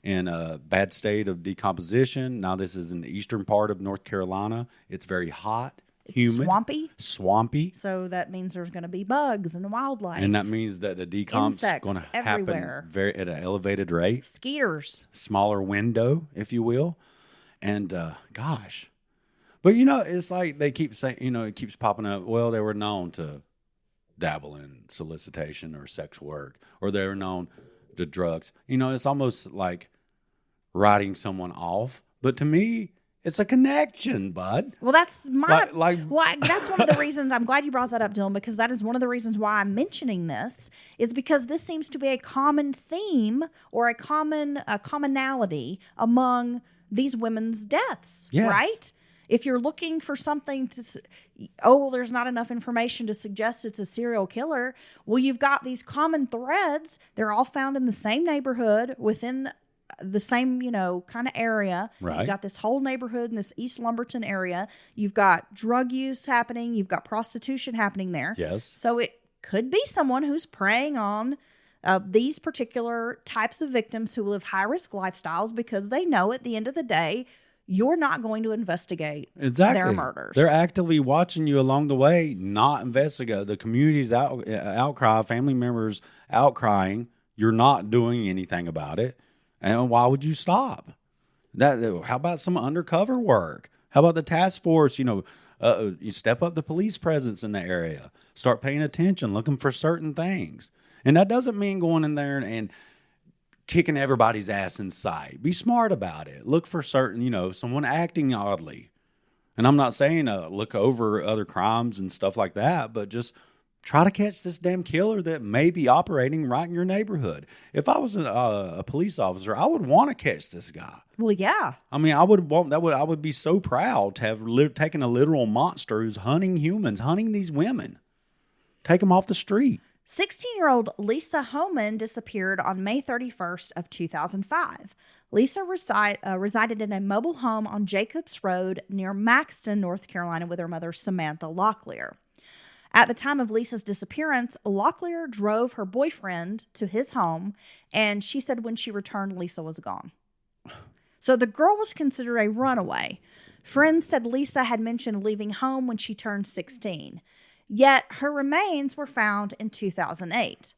in a bad state of decomposition. Now, this is in the eastern part of North Carolina. It's very hot, humid, swampy. So that means there's going to be bugs and wildlife. And that means that the decomp's going to happen at an elevated rate. Skeeters. Smaller window, if you will. And gosh. But, you know, it's like they keep saying, you know, it keeps popping up, well, they were known to dabble in solicitation or sex work, or they were known to drugs. You know, it's almost like writing someone off. But to me, it's a connection, bud. Well, that's my well, that's one of the reasons I'm glad you brought that up, Dylan, because that is one of the reasons why I'm mentioning this, is because this seems to be a common theme or a commonality among these women's deaths, yes. Right? If you're looking for something to, well, there's not enough information to suggest it's a serial killer. Well, you've got these common threads. They're all found in the same neighborhood within the same, you know, kind of area. Right. You've got this whole neighborhood in this East Lumberton area. You've got drug use happening. You've got prostitution happening there. Yes. So it could be someone who's preying on these particular types of victims who live high-risk lifestyles because they know at the end of the day, you're not going to investigate their murders. They're actively watching you along the way, not investigate. The community's outcry, family members outcrying, you're not doing anything about it. And why would you stop? How about some undercover work? How about the task force? You know, you step up the police presence in the area, start paying attention, looking for certain things. And that doesn't mean going in there and kicking everybody's ass in sight. Be smart about it. Look for certain, you know, someone acting oddly. And I'm not saying look over other crimes and stuff like that, but just try to catch this damn killer that may be operating right in your neighborhood. If I was a police officer, I would want to catch this guy. Well, yeah. I mean, I would be so proud to have taken a literal monster who's hunting humans, hunting these women. Take them off the street. 16-year-old Lisa Homan disappeared on May 31st of 2005. Lisa resided in a mobile home on Jacobs Road near Maxton, North Carolina, with her mother, Samantha Locklear. At the time of Lisa's disappearance, Locklear drove her boyfriend to his home, and she said when she returned, Lisa was gone. So the girl was considered a runaway. Friends said Lisa had mentioned leaving home when she turned 16. Yet her remains were found in 2008.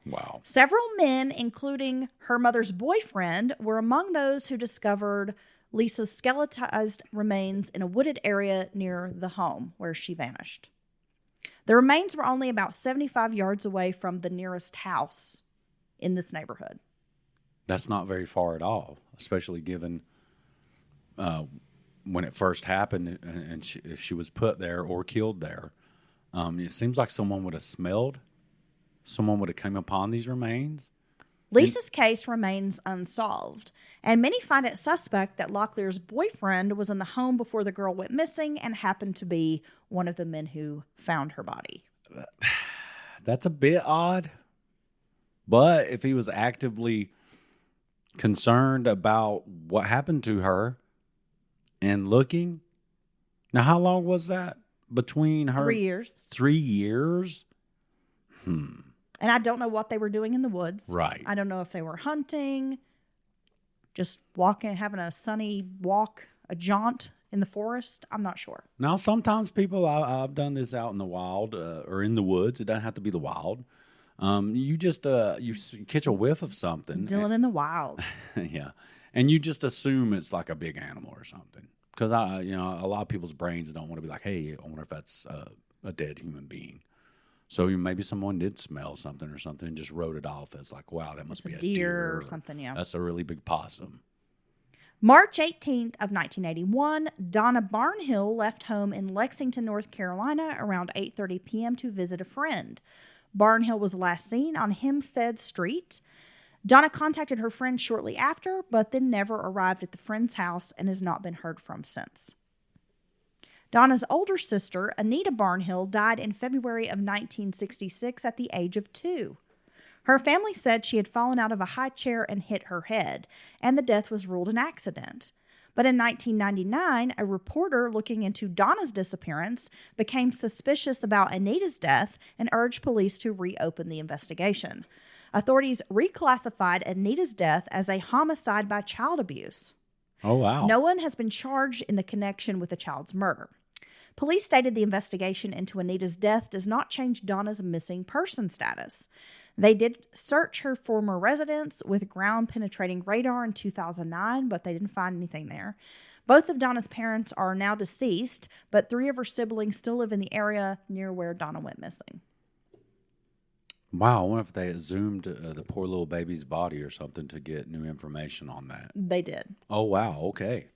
Wow. Several men, including her mother's boyfriend, were among those who discovered Lisa's skeletized remains in a wooded area near the home where she vanished. The remains were only about 75 yards away from the nearest house in this neighborhood. That's not very far at all, especially given when it first happened and if she was put there or killed there. It seems like someone would have smelled, someone would have come upon these remains Lisa's case remains unsolved, and many find it suspect that Locklear's boyfriend was in the home before the girl went missing and happened to be one of the men who found her body. That's a bit odd. But if he was actively concerned about what happened to her and looking, now how long was that between her? 3 years. 3 years? And I don't know what they were doing in the woods. Right. I don't know if they were hunting, just walking, having a sunny walk, a jaunt in the forest. I'm not sure. Now, sometimes people, I've done this out in the wild or in the woods. It doesn't have to be the wild. You just you catch a whiff of something. Dylan in the wild. Yeah. And you just assume it's like a big animal or something. Because, a lot of people's brains don't want to be like, hey, I wonder if that's a dead human being. So maybe someone did smell something or something and just wrote it off as like, wow, that must be a deer or something, yeah. That's a really big possum. March 18th of 1981, Donna Barnhill left home in Lexington, North Carolina around 8:30 p.m. to visit a friend. Barnhill was last seen on Hempstead Street. Donna contacted her friend shortly after, but then never arrived at the friend's house and has not been heard from since. Donna's older sister, Anita Barnhill, died in February of 1966 at the age of 2. Her family said she had fallen out of a high chair and hit her head, and the death was ruled an accident. But in 1999, a reporter looking into Donna's disappearance became suspicious about Anita's death and urged police to reopen the investigation. Authorities reclassified Anita's death as a homicide by child abuse. Oh, wow. No one has been charged in the connection with the child's murder. Police stated the investigation into Anita's death does not change Donna's missing person status. They did search her former residence with ground-penetrating radar in 2009, but they didn't find anything there. Both of Donna's parents are now deceased, but 3 of her siblings still live in the area near where Donna went missing. Wow, I wonder if they exhumed the poor little baby's body or something to get new information on that. They did. Oh, wow. Okay.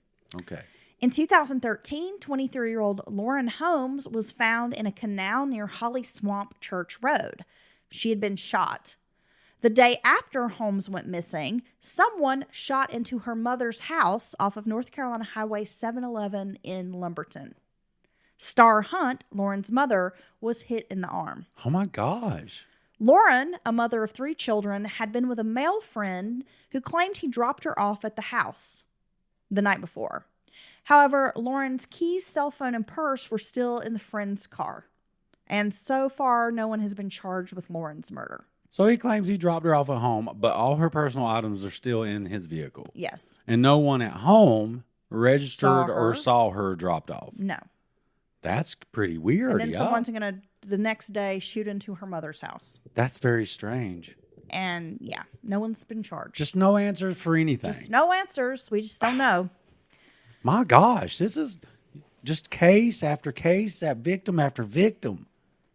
In 2013, 23-year-old Lauren Holmes was found in a canal near Holly Swamp Church Road. She had been shot. The day after Holmes went missing, someone shot into her mother's house off of North Carolina Highway 711 in Lumberton. Star Hunt, Lauren's mother, was hit in the arm. Oh, my gosh. Lauren, a mother of 3 children, had been with a male friend who claimed he dropped her off at the house the night before. However, Lauren's keys, cell phone, and purse were still in the friend's car. And so far, no one has been charged with Lauren's murder. So he claims he dropped her off at home, but all her personal items are still in his vehicle. Yes. And no one at home registered or saw her dropped off. No. That's pretty weird. And then someone's going to, the next day, shoot into her mother's house. That's very strange. And yeah, no one's been charged. Just no answers for anything. Just no answers. We just don't know. My gosh, this is just case after case, victim after victim.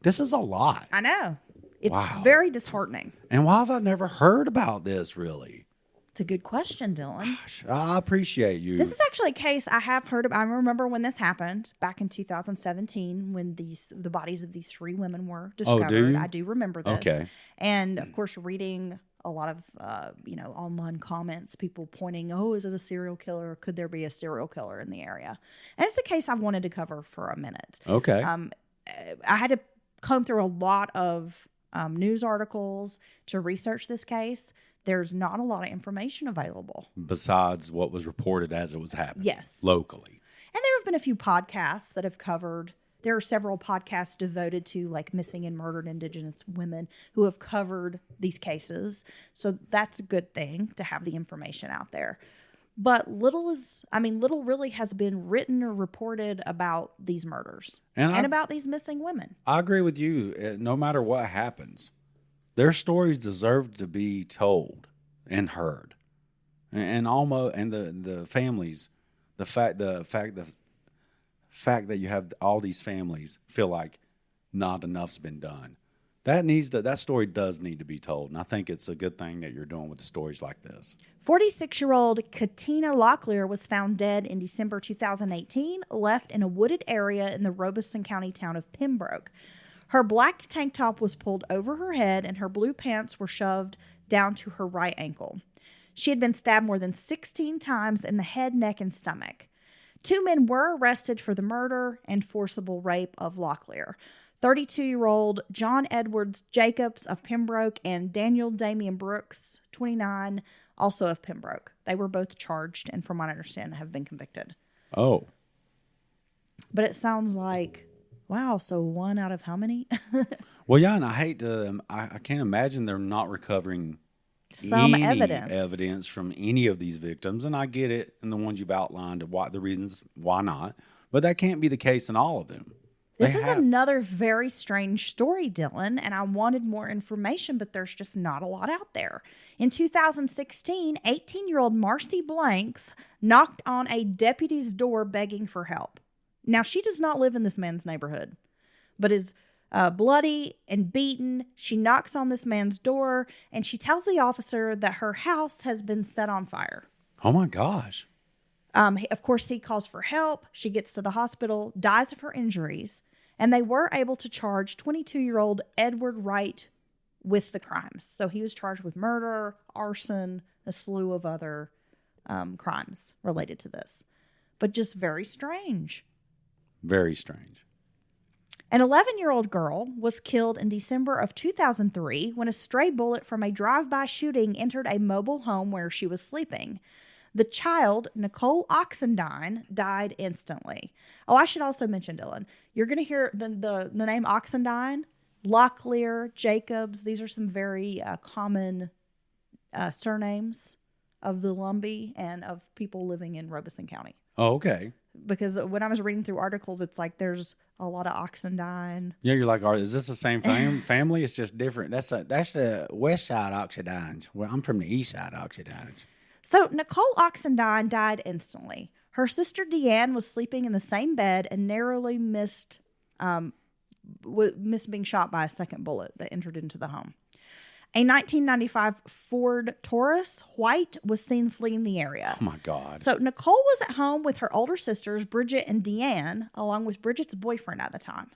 This is a lot. I know. It's Wow. very disheartening. And why have I never heard about this, really? It's a good question, Dylan. Gosh, I appreciate you. This is actually a case I have heard of. I remember when this happened back in 2017 when the bodies of these 3 women were discovered. Oh, do you? I do remember this. Okay. And of course, reading a lot of online comments, people pointing, oh, is it a serial killer? Could there be a serial killer in the area? And it's a case I've wanted to cover for a minute. Okay. I had to comb through a lot of news articles to research this case. There's not a lot of information available. Besides what was reported as it was happening. Yes. Locally. And there have been a few podcasts that have covered, there are several podcasts devoted to like missing and murdered indigenous women who have covered these cases. So that's a good thing to have the information out there. But little really has been written or reported about these murders and about these missing women. I agree with you. No matter what happens, their stories deserve to be told and heard, and the families, the fact that you have all these families feel like not enough's been done. That story does need to be told, and I think it's a good thing that you're doing with stories like this. 46-year-old Katina Locklear was found dead in December 2018, left in a wooded area in the Robeson County town of Pembroke. Her black tank top was pulled over her head and her blue pants were shoved down to her right ankle. She had been stabbed more than 16 times in the head, neck, and stomach. 2 men were arrested for the murder and forcible rape of Locklear. 32-year-old John Edwards Jacobs of Pembroke and Daniel Damian Brooks, 29, also of Pembroke. They were both charged and, from what I understand, have been convicted. Oh. But it sounds like, wow, so 1 out of how many? Well, yeah, and I hate to, I can't imagine they're not recovering Some any evidence from any of these victims. And I get it, and the ones you've outlined, the reasons why not. But that can't be the case in all of them. This is another very strange story, Dylan, and I wanted more information, but there's just not a lot out there. In 2016, 18-year-old Marcy Blanks knocked on a deputy's door begging for help. Now, she does not live in this man's neighborhood, but is bloody and beaten. She knocks on this man's door, and she tells the officer that her house has been set on fire. Oh, my gosh. Of course, he calls for help. She gets to the hospital, dies of her injuries, and they were able to charge 22-year-old Edward Wright with the crimes. So he was charged with murder, arson, a slew of other crimes related to this. But just very strange. Very strange. An 11-year-old girl was killed in December of 2003 when a stray bullet from a drive-by shooting entered a mobile home where she was sleeping. The child, Nicole Oxendine, died instantly. Oh, I should also mention, Dylan, you're going to hear the name Oxendine, Locklear, Jacobs. These are some very common surnames of the Lumbee and of people living in Robeson County. Oh, okay. Because when I was reading through articles, it's like there's a lot of Oxendine. Yeah, you're like, is this the same family? It's just different. That's the west side Oxendines. Well, I'm from the east side Oxendines. So Nicole Oxendine died instantly. Her sister Deanne was sleeping in the same bed and narrowly missed being shot by a second bullet that entered into the home. A 1995 Ford Taurus white was seen fleeing the area. Oh, my God. So Nicole was at home with her older sisters, Bridget and Deanne, along with Bridget's boyfriend at the time.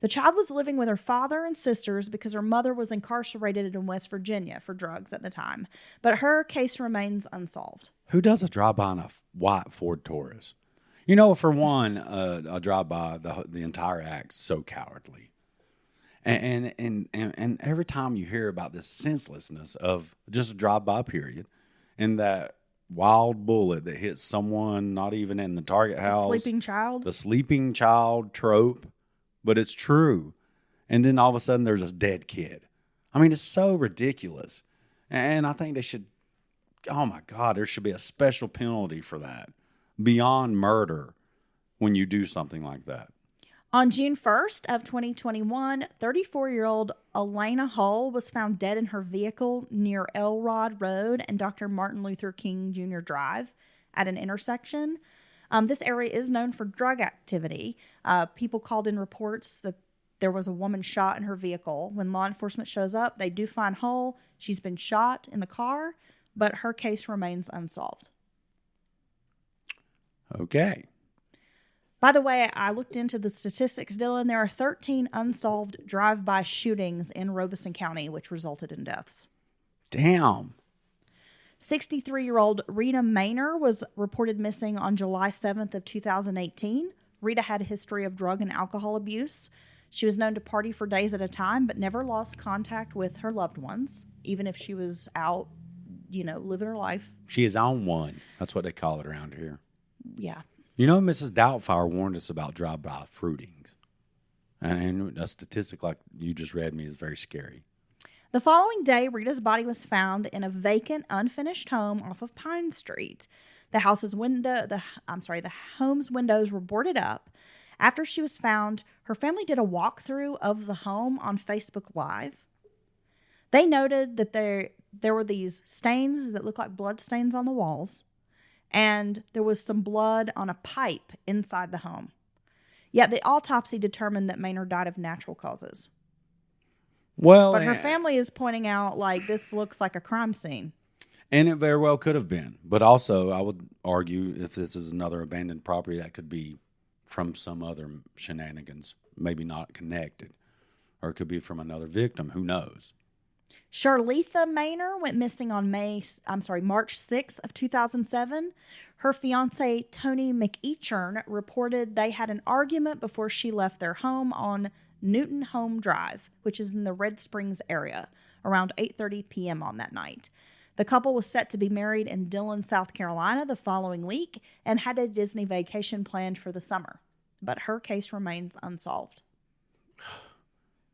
The child was living with her father and sisters because her mother was incarcerated in West Virginia for drugs at the time. But her case remains unsolved. Who does a drive-by on a white Ford Taurus? You know, for one, a drive-by, the entire act's so cowardly. And every time you hear about this senselessness of just a drive-by period and that wild bullet that hits someone not even in the target house. The sleeping child trope. But it's true. And then all of a sudden there's a dead kid. I mean, it's so ridiculous. And I think they should, oh my God, there should be a special penalty for that. Beyond murder when you do something like that. On June 1st of 2021, 34-year-old Elena Hull was found dead in her vehicle near Elrod Road and Dr. Martin Luther King Jr. Drive at an intersection. This area is known for drug activity. People called in reports that there was a woman shot in her vehicle. When law enforcement shows up, they do find Hull. She's been shot in the car, but her case remains unsolved. Okay. By the way, I looked into the statistics, Dylan. There are 13 unsolved drive-by shootings in Robeson County, which resulted in deaths. Damn. 63-year-old Rita Maynor was reported missing on July 7th of 2018. Rita had a history of drug and alcohol abuse. She was known to party for days at a time, but never lost contact with her loved ones, even if she was out, living her life. She is on one. That's what they call it around here. Yeah. You know, Mrs. Doubtfire warned us about drive-by fruitings. And a statistic like you just read me is very scary. The following day, Rita's body was found in a vacant, unfinished home off of Pine Street. The home's windows were boarded up. After she was found, her family did a walkthrough of the home on Facebook Live. They noted that there were these stains that looked like blood stains on the walls, and there was some blood on a pipe inside the home. Yet the autopsy determined that Maynard died of natural causes. Well, but her family is pointing out, this looks like a crime scene. And it very well could have been. But also, I would argue if this is another abandoned property, that could be from some other shenanigans, maybe not connected. or it could be from another victim. Who knows? Charletha Maynor went missing on March 6th of 2007. Her fiance, Tony McEachern, reported they had an argument before she left their home on Newton Home Drive, which is in the Red Springs area, around 8:30 p.m. on that night. The couple was set to be married in Dillon, South Carolina the following week and had a Disney vacation planned for the summer. But her case remains unsolved.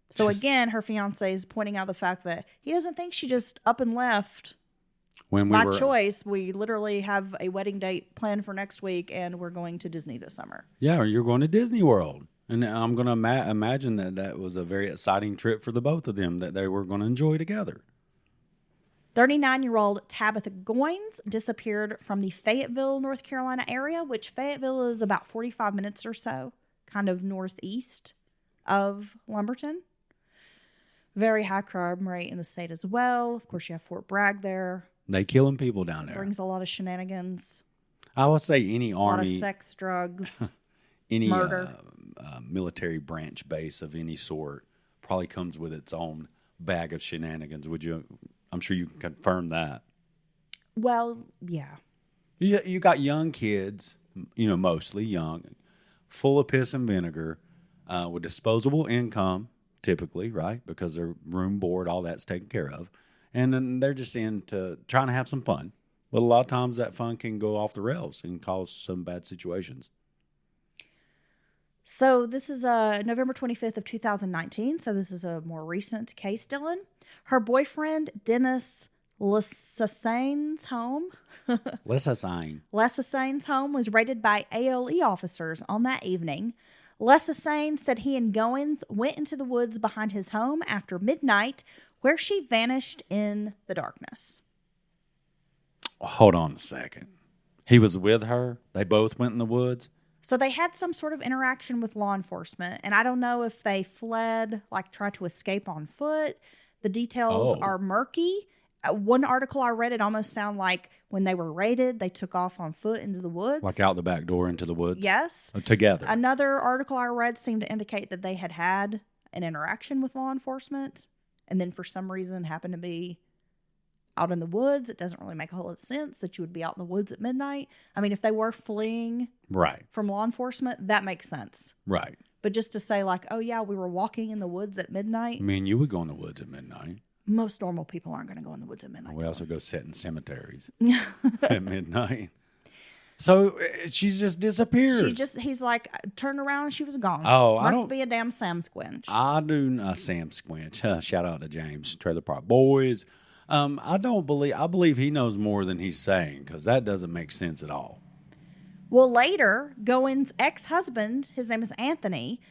So again, her fiance is pointing out the fact that he doesn't think she just up and left by choice. We literally have a wedding date planned for next week, and we're going to Disney this summer. Yeah, or you're going to Disney World. And I'm going to imagine that was a very exciting trip for the both of them that they were going to enjoy together. 39-year-old Tabitha Goins disappeared from the Fayetteville, North Carolina area, which Fayetteville is about 45 minutes or so, kind of northeast of Lumberton. Very high crime rate in the state as well. Of course, you have Fort Bragg there. They killing people down there. Brings a lot of shenanigans. I would say any A army, lot of sex, drugs, any murder. Military branch base of any sort probably comes with its own bag of shenanigans. Would you? I'm sure you can confirm that. Well, yeah. You got young kids, mostly young, full of piss and vinegar, with disposable income, typically, right? Because their room, board, all that's taken care of. And then they're just into trying to have some fun. But a lot of times that fun can go off the rails and cause some bad situations. So this is November 25th of 2019. So this is a more recent case, Dylan. Her boyfriend, Dennis Lesassane's home. Lesassane's home was raided by ALE officers on that evening. Lesassane said he and Goins went into the woods behind his home after midnight, where she vanished in the darkness. Hold on a second. He was with her? They both went in the woods? So they had some sort of interaction with law enforcement, and I don't know if they fled, like tried to escape on foot. The details are murky. One article I read, it almost sounded like when they were raided, they took off on foot into the woods. Like out the back door into the woods? Yes. Together. Another article I read seemed to indicate that they had an interaction with law enforcement, and then for some reason happened to be out in the woods. It doesn't really make a whole lot of sense that you would be out in the woods at midnight. I mean, if they were fleeing from law enforcement, that makes sense. Right. But just to say like, oh yeah, we were walking in the woods at midnight. I mean, you would go in the woods at midnight. Most normal people aren't going to go in the woods at midnight. We also go sit in cemeteries at midnight. So she's just disappeared. He's like, turned around and she was gone. Oh, Must be a damn Sam Squinch. I do Sam Squinch. Shout out to James, Trailer Park Boys. I believe he knows more than he's saying, because that doesn't make sense at all. Well, later, Goins' ex-husband, his name is Anthony,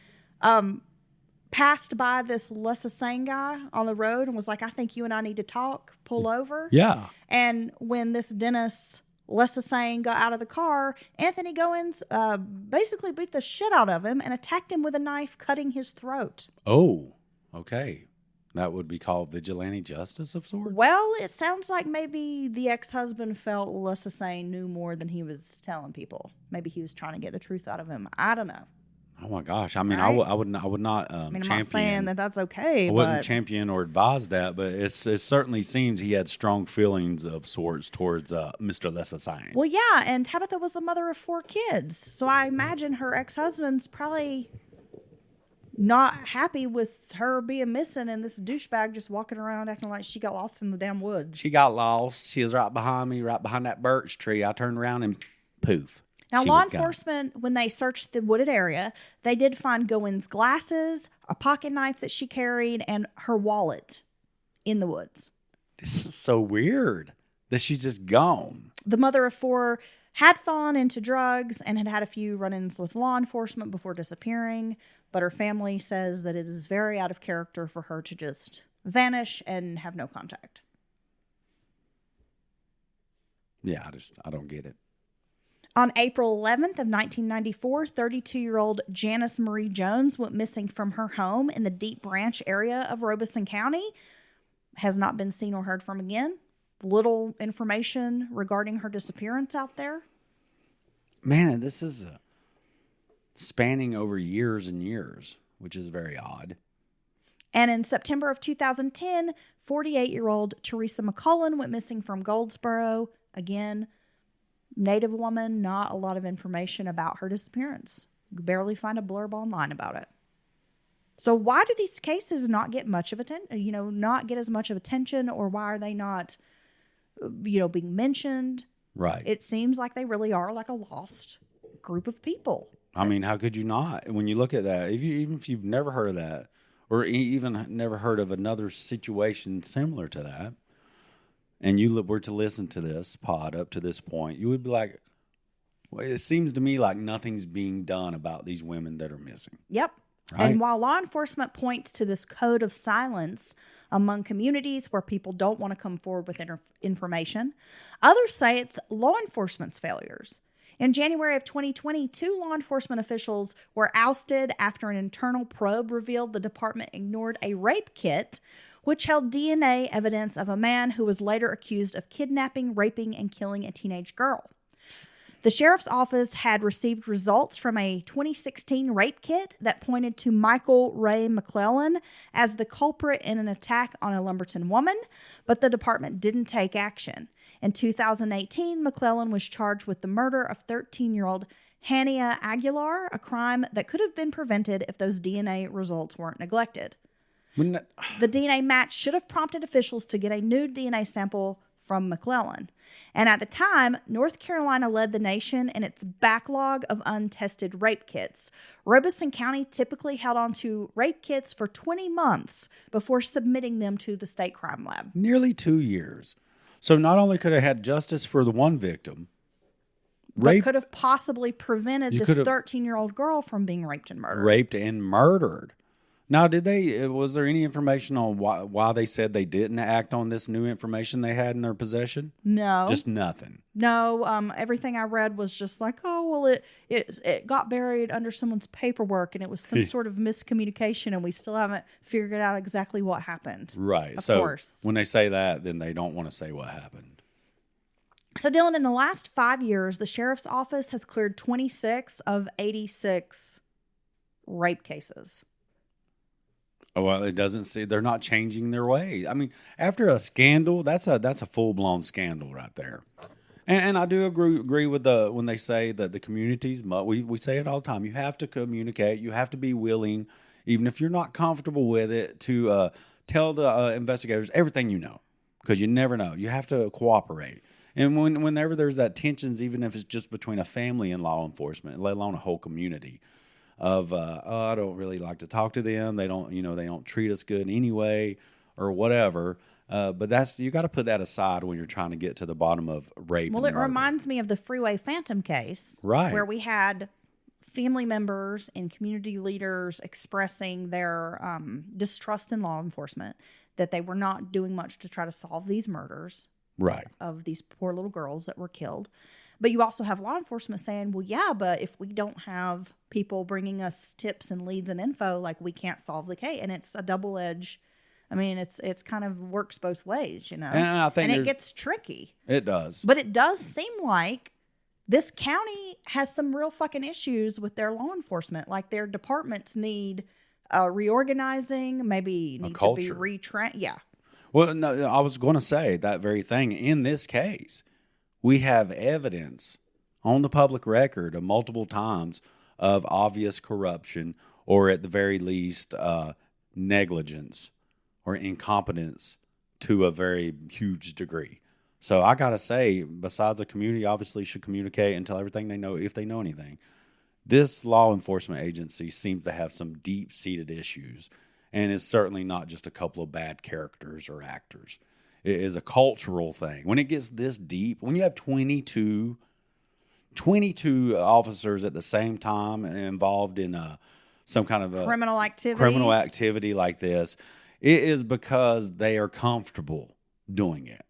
passed by this Lesassane guy on the road and was like, I think you and I need to talk, pull over. Yeah. And when this Dennis Lesassane got out of the car, Anthony Goins basically beat the shit out of him and attacked him with a knife, cutting his throat. Oh, okay. That would be called vigilante justice of sorts? Well, it sounds like maybe the ex-husband felt Lesassane knew more than he was telling people. Maybe he was trying to get the truth out of him. I don't know. Oh my gosh! I mean, right? I would not. I'm not saying that that's okay. I wouldn't champion or advise that, but it certainly seems he had strong feelings of sorts towards Mr. Lesassane. Well, yeah, and Tabitha was the mother of 4 kids, so I imagine her ex-husband's probably not happy with her being missing and this douchebag just walking around acting like she got lost in the damn woods. She got lost. She was right behind me, right behind that birch tree. I turned around and poof. Now, law enforcement, when they searched the wooded area, they did find Goins' glasses, a pocket knife that she carried, and her wallet in the woods. This is so weird that she's just gone. The mother of 4 had fallen into drugs and had had a few run-ins with law enforcement before disappearing, but her family says that it is very out of character for her to just vanish and have no contact. Yeah, I don't get it. On April 11th of 1994, 32-year-old Janice Marie Jones went missing from her home in the Deep Branch area of Robeson County. Has not been seen or heard from again. Little information regarding her disappearance out there. Man, this is spanning over years and years, which is very odd. And in September of 2010, 48-year-old Teresa McCullen went missing from Goldsboro. Again, Native woman, not a lot of information about her disappearance. You could barely find a blurb online about it. So why do these cases not get much of attention, not get as much of attention, or why are they not, being mentioned? Right. It seems like they really are like a lost group of people. I mean, how could you not? When you look at that, even if you've never heard of that, or even never heard of another situation similar to that, and you were to listen to this pod up to this point, you would be like, well, it seems to me like nothing's being done about these women that are missing. Yep. Right? And while law enforcement points to this code of silence among communities where people don't want to come forward with information, others say it's law enforcement's failures. In January of 2020, 2 law enforcement officials were ousted after an internal probe revealed the department ignored a rape kit, which held DNA evidence of a man who was later accused of kidnapping, raping, and killing a teenage girl. The sheriff's office had received results from a 2016 rape kit that pointed to Michael Ray McClellan as the culprit in an attack on a Lumberton woman, but the department didn't take action. In 2018, McClellan was charged with the murder of 13-year-old Hania Aguilar, a crime that could have been prevented if those DNA results weren't neglected. The DNA match should have prompted officials to get a new DNA sample from McClellan. And at the time, North Carolina led the nation in its backlog of untested rape kits. Robeson County typically held on to rape kits for 20 months before submitting them to the state crime lab. Nearly 2 years. So not only could have had justice for the one victim, but could have possibly prevented this 13-year-old girl from being raped and murdered. Raped and murdered. Now, was there any information on why they said they didn't act on this new information they had in their possession? No. Just nothing. No. Everything I read was just like, oh, well, it got buried under someone's paperwork and it was some sort of miscommunication and we still haven't figured out exactly what happened. Right. Of so course. When they say that, then they don't want to say what happened. So, Dylan, in the last 5 years, the sheriff's office has cleared 26 of 86 rape cases. Well, it doesn't see they're not changing their way. I mean, after a scandal, that's a full blown scandal right there. And I do agree with when they say that the communities, we say it all the time. You have to communicate. You have to be willing, even if you're not comfortable with it, to tell the investigators everything you know, because you never know. You have to cooperate. And whenever there's that tensions, even if it's just between a family and law enforcement, let alone a whole community. Of I don't really like to talk to them. They don't treat us good anyway, or whatever. But you got to put that aside when you're trying to get to the bottom of rape. Well, it reminds me of the Freeway Phantom case, right? Where we had family members and community leaders expressing their distrust in law enforcement, that they were not doing much to try to solve these murders, right, of these poor little girls that were killed. But you also have law enforcement saying, well, yeah, but if we don't have people bringing us tips and leads and info, like we can't solve the case. And it's a double-edged, I mean, it's kind of works both ways, And I think it gets tricky. It does. But it does seem like this county has some real fucking issues with their law enforcement. Like their departments need reorganizing, maybe need to be retrained. Yeah. Well, no, I was going to say that very thing. In this case, we have evidence on the public record of multiple times of obvious corruption, or at the very least negligence or incompetence to a very huge degree. So I got to say, besides the community obviously should communicate and tell everything they know if they know anything, this law enforcement agency seems to have some deep-seated issues, and it's certainly not just a couple of bad characters or actors. It is a cultural thing. When it gets this deep, when you have 22 officers at the same time involved in some kind of criminal activity like this, it is because they are comfortable doing it.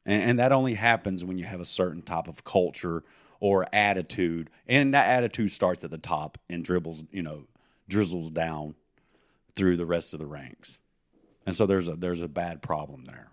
And that only happens when you have a certain type of culture or attitude. And that attitude starts at the top and drizzles down through the rest of the ranks. And so there's a bad problem there.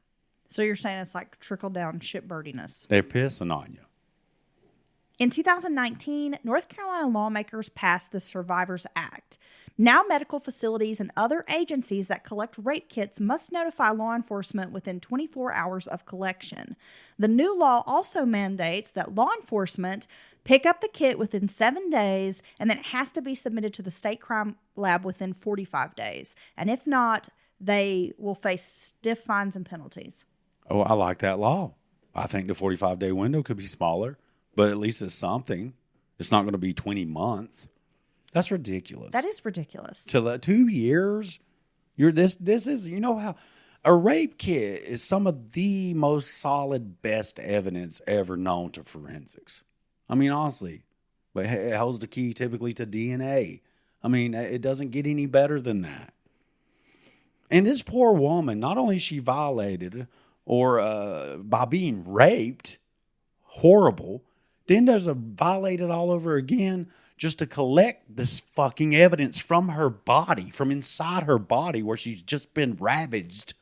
So you're saying it's like trickle-down shitbirdiness. They're pissing on you. In 2019, North Carolina lawmakers passed the Survivors Act. Now, medical facilities and other agencies that collect rape kits must notify law enforcement within 24 hours of collection. The new law also mandates that law enforcement pick up the kit within 7 days, and then it has to be submitted to the state crime lab within 45 days. And if not, they will face stiff fines and penalties. Oh, I like that law. I think the 45-day window could be smaller, but at least it's something. It's not going to be 20 months. That's ridiculous. That is ridiculous. To 2 years, this is, you know how a rape kit is some of the most solid, best evidence ever known to forensics. I mean, honestly, but it holds the key typically to DNA. I mean, it doesn't get any better than that. And this poor woman, not only is she violated or by being raped, horrible, then there's a violated all over again just to collect this fucking evidence from her body, from inside her body where she's just been ravaged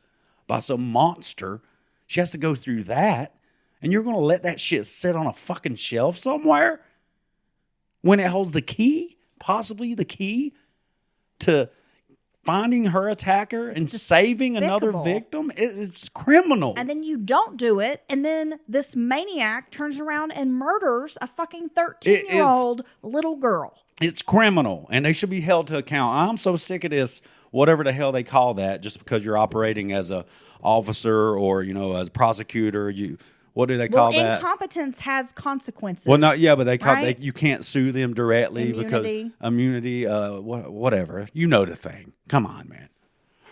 by some monster. She has to go through that. And you're going to let that shit sit on a fucking shelf somewhere when it holds the key, possibly the key to finding her attacker and saving another victim? It's criminal. And then you don't do it, and then this maniac turns around and murders a fucking 13-year-old little girl. It's criminal, and they should be held to account. I'm so sick of this, whatever the hell they call that, just because you're operating as a officer or, you know, as a prosecutor. What do they call that? Incompetence has consequences. Well, no, yeah, but they call right? you can't sue them directly because immunity, whatever. You know the thing. Come on, man.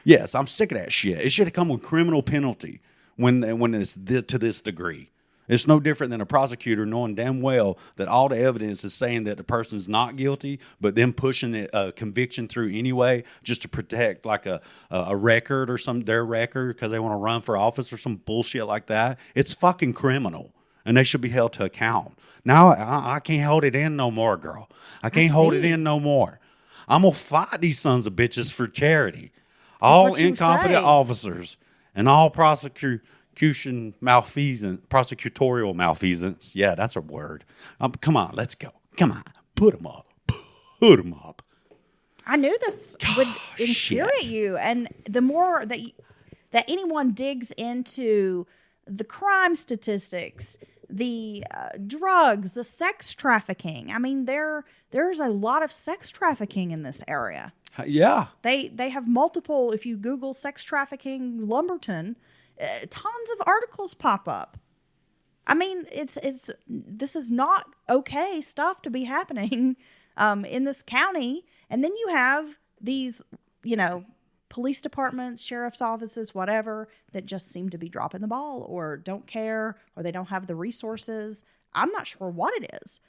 Yes, I'm sick of that shit. It should have come with criminal penalty when it's to this degree. It's no different than a prosecutor knowing damn well that all the evidence is saying that the person is not guilty, but then pushing a conviction through anyway just to protect like a record or their record because they want to run for office or some bullshit like that. It's fucking criminal, and they should be held to account. Now I can't hold it in no more, girl. I can't hold it in no more. I'm going to fight these sons of bitches for charity. All incompetent officers and all prosecutorial malfeasance. Yeah, that's a word. Come on, let's go. Come on, put them up. Put them up. I knew this would infuriate you, and the more that anyone digs into the crime statistics, the drugs, the sex trafficking. I mean, there's a lot of sex trafficking in this area. Yeah, they have multiple. If you Google sex trafficking Lumberton, tons of articles pop up. I mean, this is not okay stuff to be happening in this county. And then you have these, police departments, sheriff's offices, whatever, that just seem to be dropping the ball or don't care or they don't have the resources. I'm not sure what it is.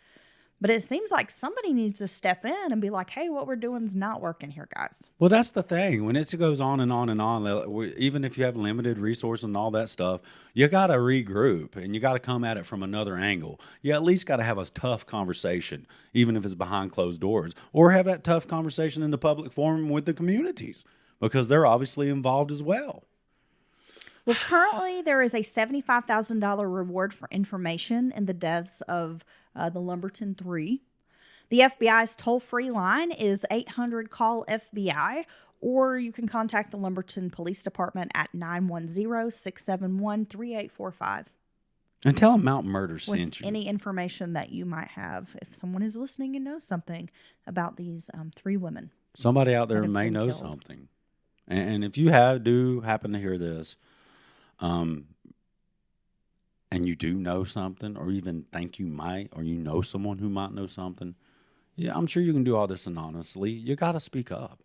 But it seems like somebody needs to step in and be like, hey, what we're doing is not working here, guys. Well, that's the thing. When it goes on and on and on, even if you have limited resources and all that stuff, you got to regroup and you got to come at it from another angle. You at least got to have a tough conversation, even if it's behind closed doors, or have that tough conversation in the public forum with the communities because they're obviously involved as well. Well, currently there is a $75,000 reward for information in the deaths of the Lumberton Three. The FBI's toll-free line is 800-CALL-FBI, or you can contact the Lumberton Police Department at 910-671-3845. And tell them Mountain Murder sent you. Any information that you might have if someone is listening and knows something about these 3 women. Somebody out there may know something. And if you do happen to hear this, and you do know something, or even think you might, or you know someone who might know something, yeah, I'm sure you can do all this anonymously. You got to speak up.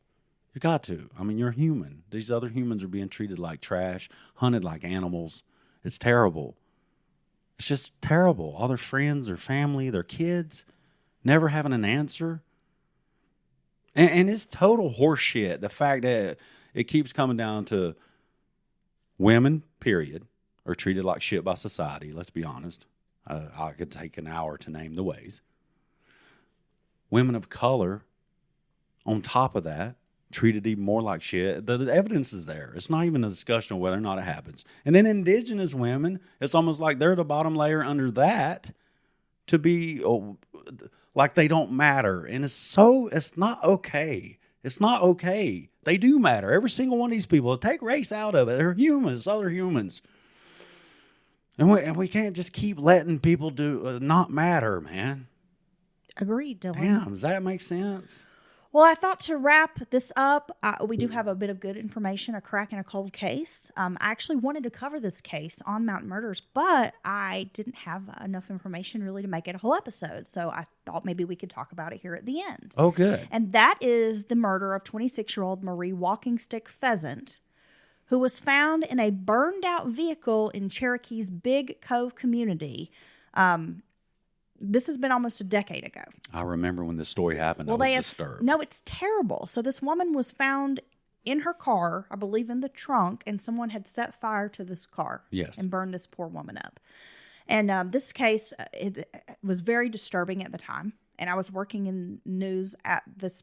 You got to. I mean, you're human. These other humans are being treated like trash, hunted like animals. It's terrible. It's just terrible. All their friends, their family, their kids, never having an answer. And it's total horseshit. The fact that it keeps coming down to women, period, are treated like shit by society. Let's be honest. I could take an hour to name the ways. Women of color, on top of that, treated even more like shit. The evidence is there. It's not even a discussion of whether or not it happens. And then indigenous women, it's almost like they're the bottom layer under that to be like they don't matter. And it's not okay. It's not okay. They do matter. Every single one of these people, take race out of it. They're humans, other humans. And we can't just keep letting people not matter, man. Agreed, Dylan. Damn, does that make sense? Well, I thought to wrap this up, we do have a bit of good information, a crack in a cold case. I actually wanted to cover this case on Mountain Murders, but I didn't have enough information really to make it a whole episode. So I thought maybe we could talk about it here at the end. Oh, good. And that is the murder of 26-year-old Marie Walking Stick Pheasant, who was found in a burned out vehicle in Cherokee's Big Cove community. This has been almost a decade ago. I remember when this story happened. I was disturbed. No, it's terrible. So this woman was found in her car, I believe in the trunk, and someone had set fire to this car. Yes. And burned this poor woman up. And this case it was very disturbing at the time. And I was working in news at this,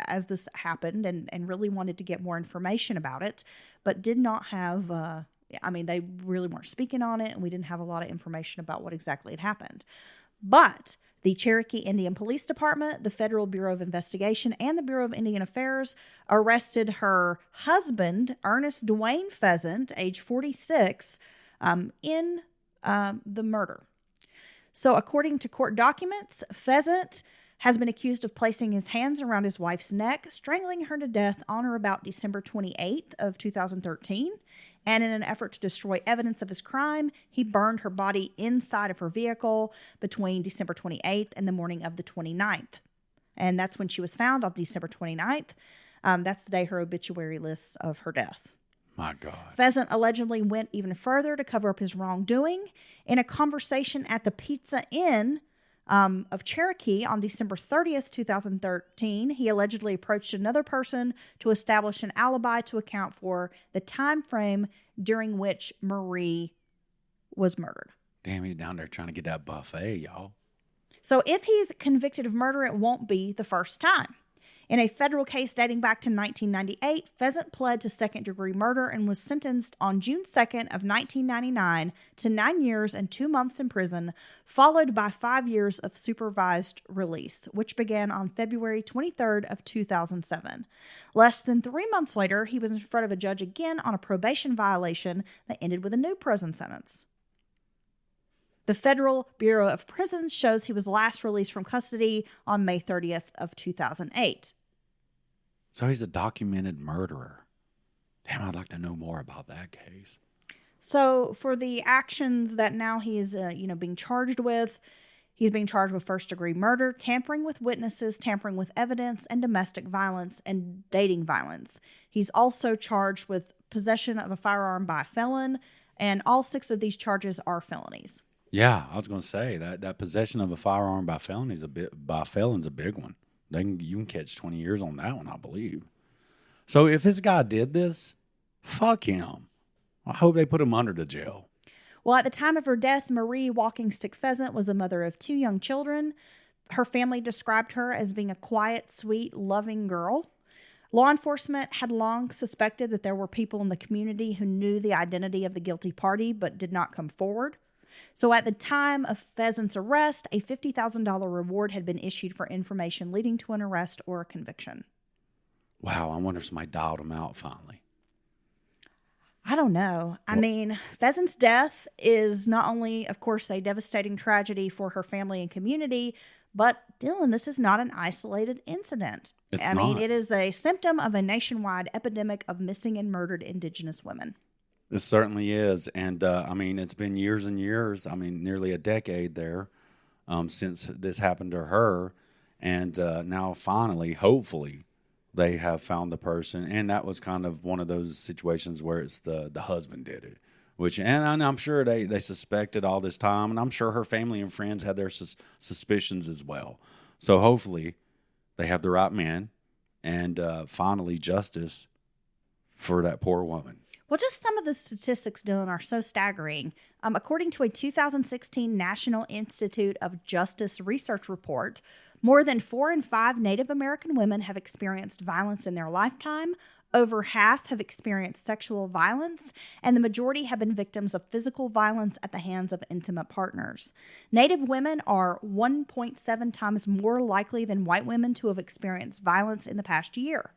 as this happened, and really wanted to get more information about it, but did not have... they really weren't speaking on it, and we didn't have a lot of information about what exactly had happened. But the Cherokee Indian Police Department, the Federal Bureau of Investigation, and the Bureau of Indian Affairs arrested her husband, Ernest Dwayne Pheasant, age 46, in the murder. So according to court documents, Pheasant has been accused of placing his hands around his wife's neck, strangling her to death on or about December 28th of 2013. And in an effort to destroy evidence of his crime, he burned her body inside of her vehicle between December 28th and the morning of the 29th. And that's when she was found on December 29th. That's the day her obituary lists of her death. My God. Pheasant allegedly went even further to cover up his wrongdoing. In a conversation at the Pizza Inn of Cherokee on December 30th, 2013, he allegedly approached another person to establish an alibi to account for the time frame during which Marie was murdered. Damn, he's down there trying to get that buffet, y'all. So if he's convicted of murder, it won't be the first time. In a federal case dating back to 1998, Pheasant pled to second-degree murder and was sentenced on June 2nd of 1999 to 9 years and 2 months in prison, followed by 5 years of supervised release, which began on February 23rd of 2007. Less than 3 months later, he was in front of a judge again on a probation violation that ended with a new prison sentence. The Federal Bureau of Prisons shows he was last released from custody on May 30th of 2008. So he's a documented murderer. Damn, I'd like to know more about that case. So for the actions that now he's being charged with, he's being charged with first-degree murder, tampering with witnesses, tampering with evidence, and domestic violence and dating violence. He's also charged with possession of a firearm by a felon, and all 6 of these charges are felonies. Yeah, I was going to say that possession of a firearm by felon's a big one. You can catch 20 years on that one, I believe. So if this guy did this, fuck him. I hope they put him under the jail. Well, at the time of her death, Marie Walking Stick Pheasant was a mother of 2 young children. Her family described her as being a quiet, sweet, loving girl. Law enforcement had long suspected that there were people in the community who knew the identity of the guilty party but did not come forward. So at the time of Pheasant's arrest, a $50,000 reward had been issued for information leading to an arrest or a conviction. Wow, I wonder if somebody dialed him out finally. I don't know. I mean, Pheasant's death is not only, of course, a devastating tragedy for her family and community, but Dylan, this is not an isolated incident. I mean, it is a symptom of a nationwide epidemic of missing and murdered Indigenous women. It certainly is. And, it's been years and years, nearly a decade there since this happened to her. And now finally, hopefully, they have found the person. And that was kind of one of those situations where it's the husband did it. And I'm sure they suspected all this time. And I'm sure her family and friends had their suspicions as well. So hopefully they have the right man and finally justice for that poor woman. Well, just some of the statistics, Dylan, are so staggering. According to a 2016 National Institute of Justice research report, more than 4 in 5 Native American women have experienced violence in their lifetime. Over half have experienced sexual violence, and the majority have been victims of physical violence at the hands of intimate partners. Native women are 1.7 times more likely than white women to have experienced violence in the past year.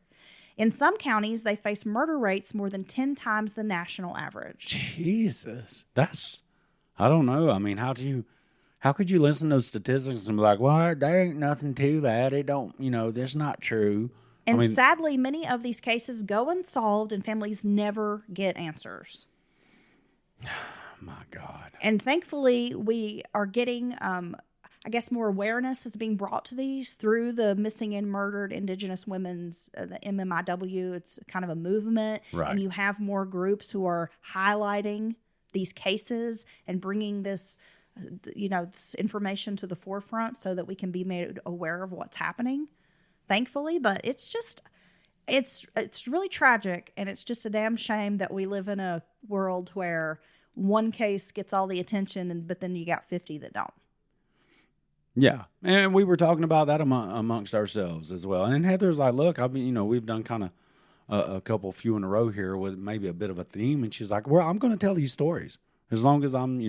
In some counties, they face murder rates more than 10 times the national average. Jesus. I don't know. I mean, how could you listen to those statistics and be like, well, there ain't nothing to that. It don't, that's not true. And sadly, many of these cases go unsolved and families never get answers. My God. And thankfully, we are getting, more awareness is being brought to these through the Missing and Murdered Indigenous Women's, the MMIW. It's kind of a movement. Right. And you have more groups who are highlighting these cases and bringing this, this information to the forefront so that we can be made aware of what's happening. Thankfully, but it's really tragic, and it's just a damn shame that we live in a world where one case gets all the attention, but then you got 50 that don't. Yeah, and we were talking about that amongst ourselves as well. And Heather's like, look, we've done kind of a few in a row here with maybe a bit of a theme, and she's like, well, I'm going to tell these stories as long as I'm,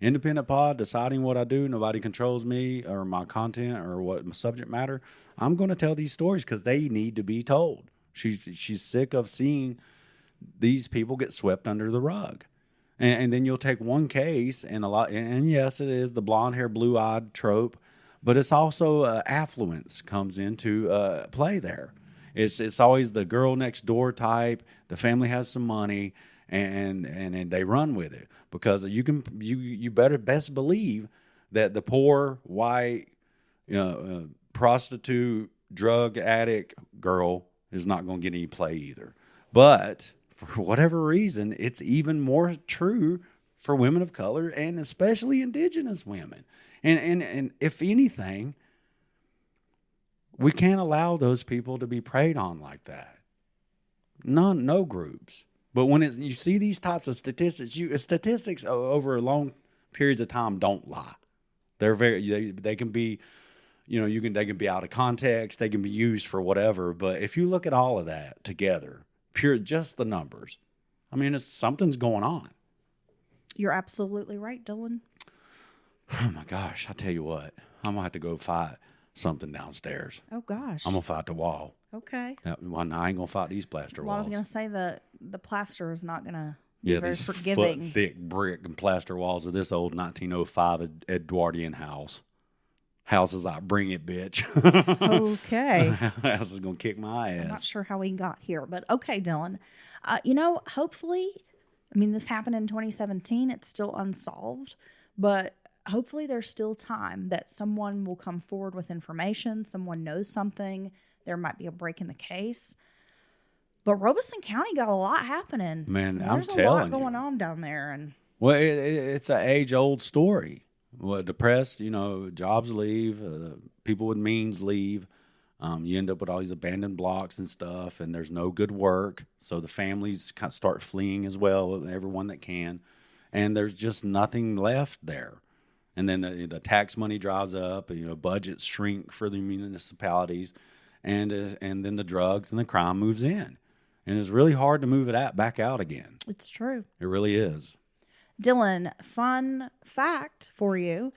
independent pod, deciding what I do. Nobody controls me or my content or what my subject matter. I'm going to tell these stories because they need to be told. She's sick of seeing these people get swept under the rug. And then you'll take one case and yes, it is the blonde hair, blue eyed trope, but it's also affluence comes into play there. It's always the girl next door type. The family has some money and they run with it. Because you better best believe that the poor white prostitute drug addict girl is not going to get any play either. But for whatever reason, it's even more true for women of color and especially indigenous women. And if anything, we can't allow those people to be preyed on like that. No groups. But when you see these types of statistics over long periods of time don't lie. They're they can be, they can be out of context. They can be used for whatever. But if you look at all of that together, just the numbers, something's going on. You're absolutely right, Dylan. Oh my gosh! I tell you what, I'm gonna have to go fight something downstairs. Oh gosh! I'm gonna fight the wall. Okay. Well, I ain't gonna fight these plaster walls. I was gonna say the plaster is not gonna be very these forgiving. Foot-thick brick and plaster walls of this old 1905 Edwardian house. House is like, bring it, bitch. Okay. House is gonna kick my ass. I'm not sure how we got here, but okay, Dylan. Hopefully, this happened in 2017. It's still unsolved, but hopefully there's still time that someone will come forward with information. Someone knows something. There might be a break in the case. But Robeson County got a lot happening. Man, there's I'm telling you. There's a lot going on down there. And well, it's an age-old story. Well, depressed, jobs leave, people with means leave. You end up with all these abandoned blocks and stuff, and there's no good work. So the families kind of start fleeing as well, everyone that can. And there's just nothing left there. And then the tax money dries up, budgets shrink for the municipalities. And then the drugs and the crime moves in. And it's really hard to move it back out again. It's true. It really is. Dylan, fun fact for you.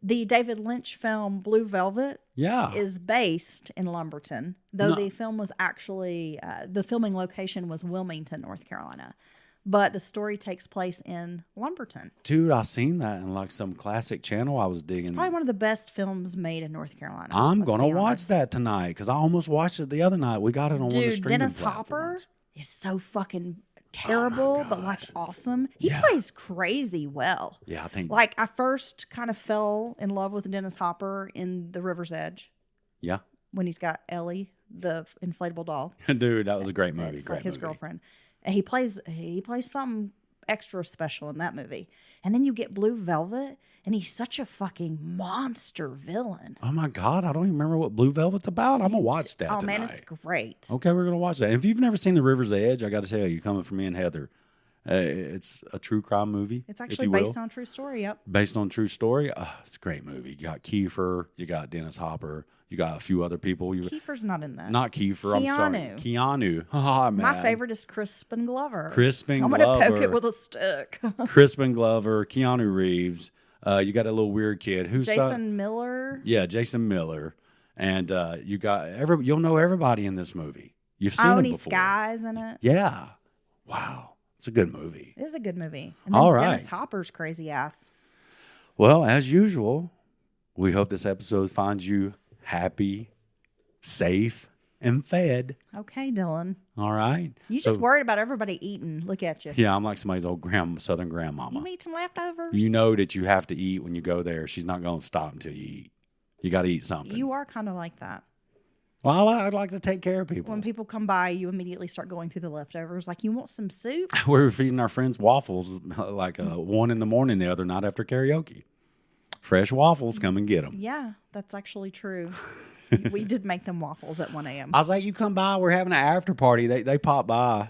The David Lynch film Blue Velvet is based in Lumberton, though the film was actually, the filming location was Wilmington, North Carolina. But the story takes place in Lumberton. Dude, I seen that in like some classic channel I was digging. It's probably one of the best films made in North Carolina. I'm going to watch that tonight because I almost watched it the other night. We got it on one of the streaming Dennis platforms. Hopper is so fucking terrible, but like awesome. He plays crazy well. Yeah, I think. Like I first kind of fell in love with Dennis Hopper in The River's Edge. Yeah. When he's got Ellie, the inflatable doll. Dude, that was a great movie. It's like his girlfriend. He plays something extra special in that movie. And then you get Blue Velvet, and he's such a fucking monster villain. Oh my God, I don't even remember what Blue Velvet's about. I'm going to watch that tonight. Man, it's great. Okay, we're going to watch that. And if you've never seen The River's Edge, I got to tell you, coming from me and Heather, It's a true crime movie. It's if actually you will. based on a true story. Yep. Based on true story. It's a great movie. You got Kiefer, you got Dennis Hopper, you got a few other people. Kiefer's not in that. Not Kiefer. I'm sorry. Keanu. Oh, man. My favorite is Crispin Glover. Crispin Glover. I'm going to poke it with a stick. Crispin Glover, Keanu Reeves. You got a little weird kid who's Jason Miller. Yeah, Jason Miller. And you got you'll know everybody in this movie. You've seen them before. Sky's in it. Yeah. Wow. It's a good movie. It is a good movie. And then All right. Dennis Hopper's crazy ass. Well, as usual, we hope this episode finds you happy, safe, and fed. Okay, Dylan. All right. You just worried about everybody eating. Look at you. Yeah, I'm like somebody's old Southern grandmama. You eat some leftovers. You know that you have to eat when you go there. She's not going to stop until you eat. You got to eat something. You are kind of like that. Well, I'd like to take care of people. When people come by, you immediately start going through the leftovers. Like, you want some soup? We were feeding our friends waffles like 1 in the morning the other night after karaoke. Fresh waffles, come and get them. Yeah, that's actually true. We did make them waffles at 1 a.m. I was like, you come by, we're having an after party. They pop by,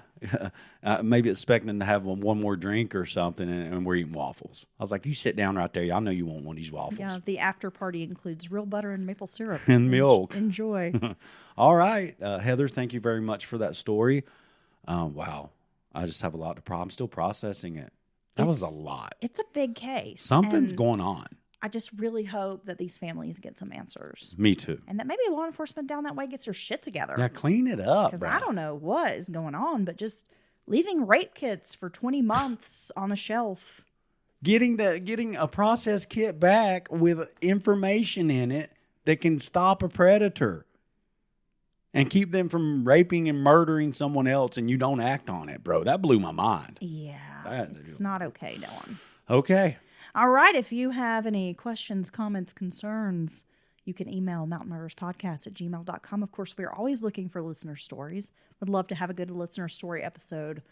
maybe expecting to have one more drink or something, and we're eating waffles. I was like, you sit down right there. I know you want one of these waffles. Yeah, the after party includes real butter and maple syrup. And milk. Enjoy. All right. Heather, thank you very much for that story. Wow. I just have a lot to I'm still processing it. That was a lot. It's a big case. Something's and going on. I just really hope that these families get some answers. Me too. And that maybe law enforcement down that way gets their shit together. Yeah, clean it up. Because I don't know what is going on, but just leaving rape kits for 20 months on a shelf. Getting a process kit back with information in it that can stop a predator and keep them from raping and murdering someone else, and you don't act on it, bro. That blew my mind. Yeah, it's not okay, Dylan. Okay. All right, if you have any questions, comments, concerns, you can email mountainmurderspodcast@gmail.com. Of course, we are always looking for listener stories. Would love to have a good listener story episode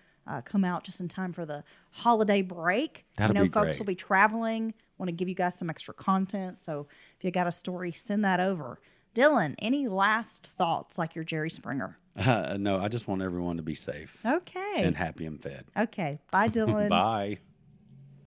come out just in time for the holiday break. That'll be folks great. will be traveling. Want to give you guys some extra content. So if you got a story, send that over. Dylan, any last thoughts like you're Jerry Springer? No, I just want everyone to be safe Okay. and happy and fed. Okay. Bye, Dylan. Bye.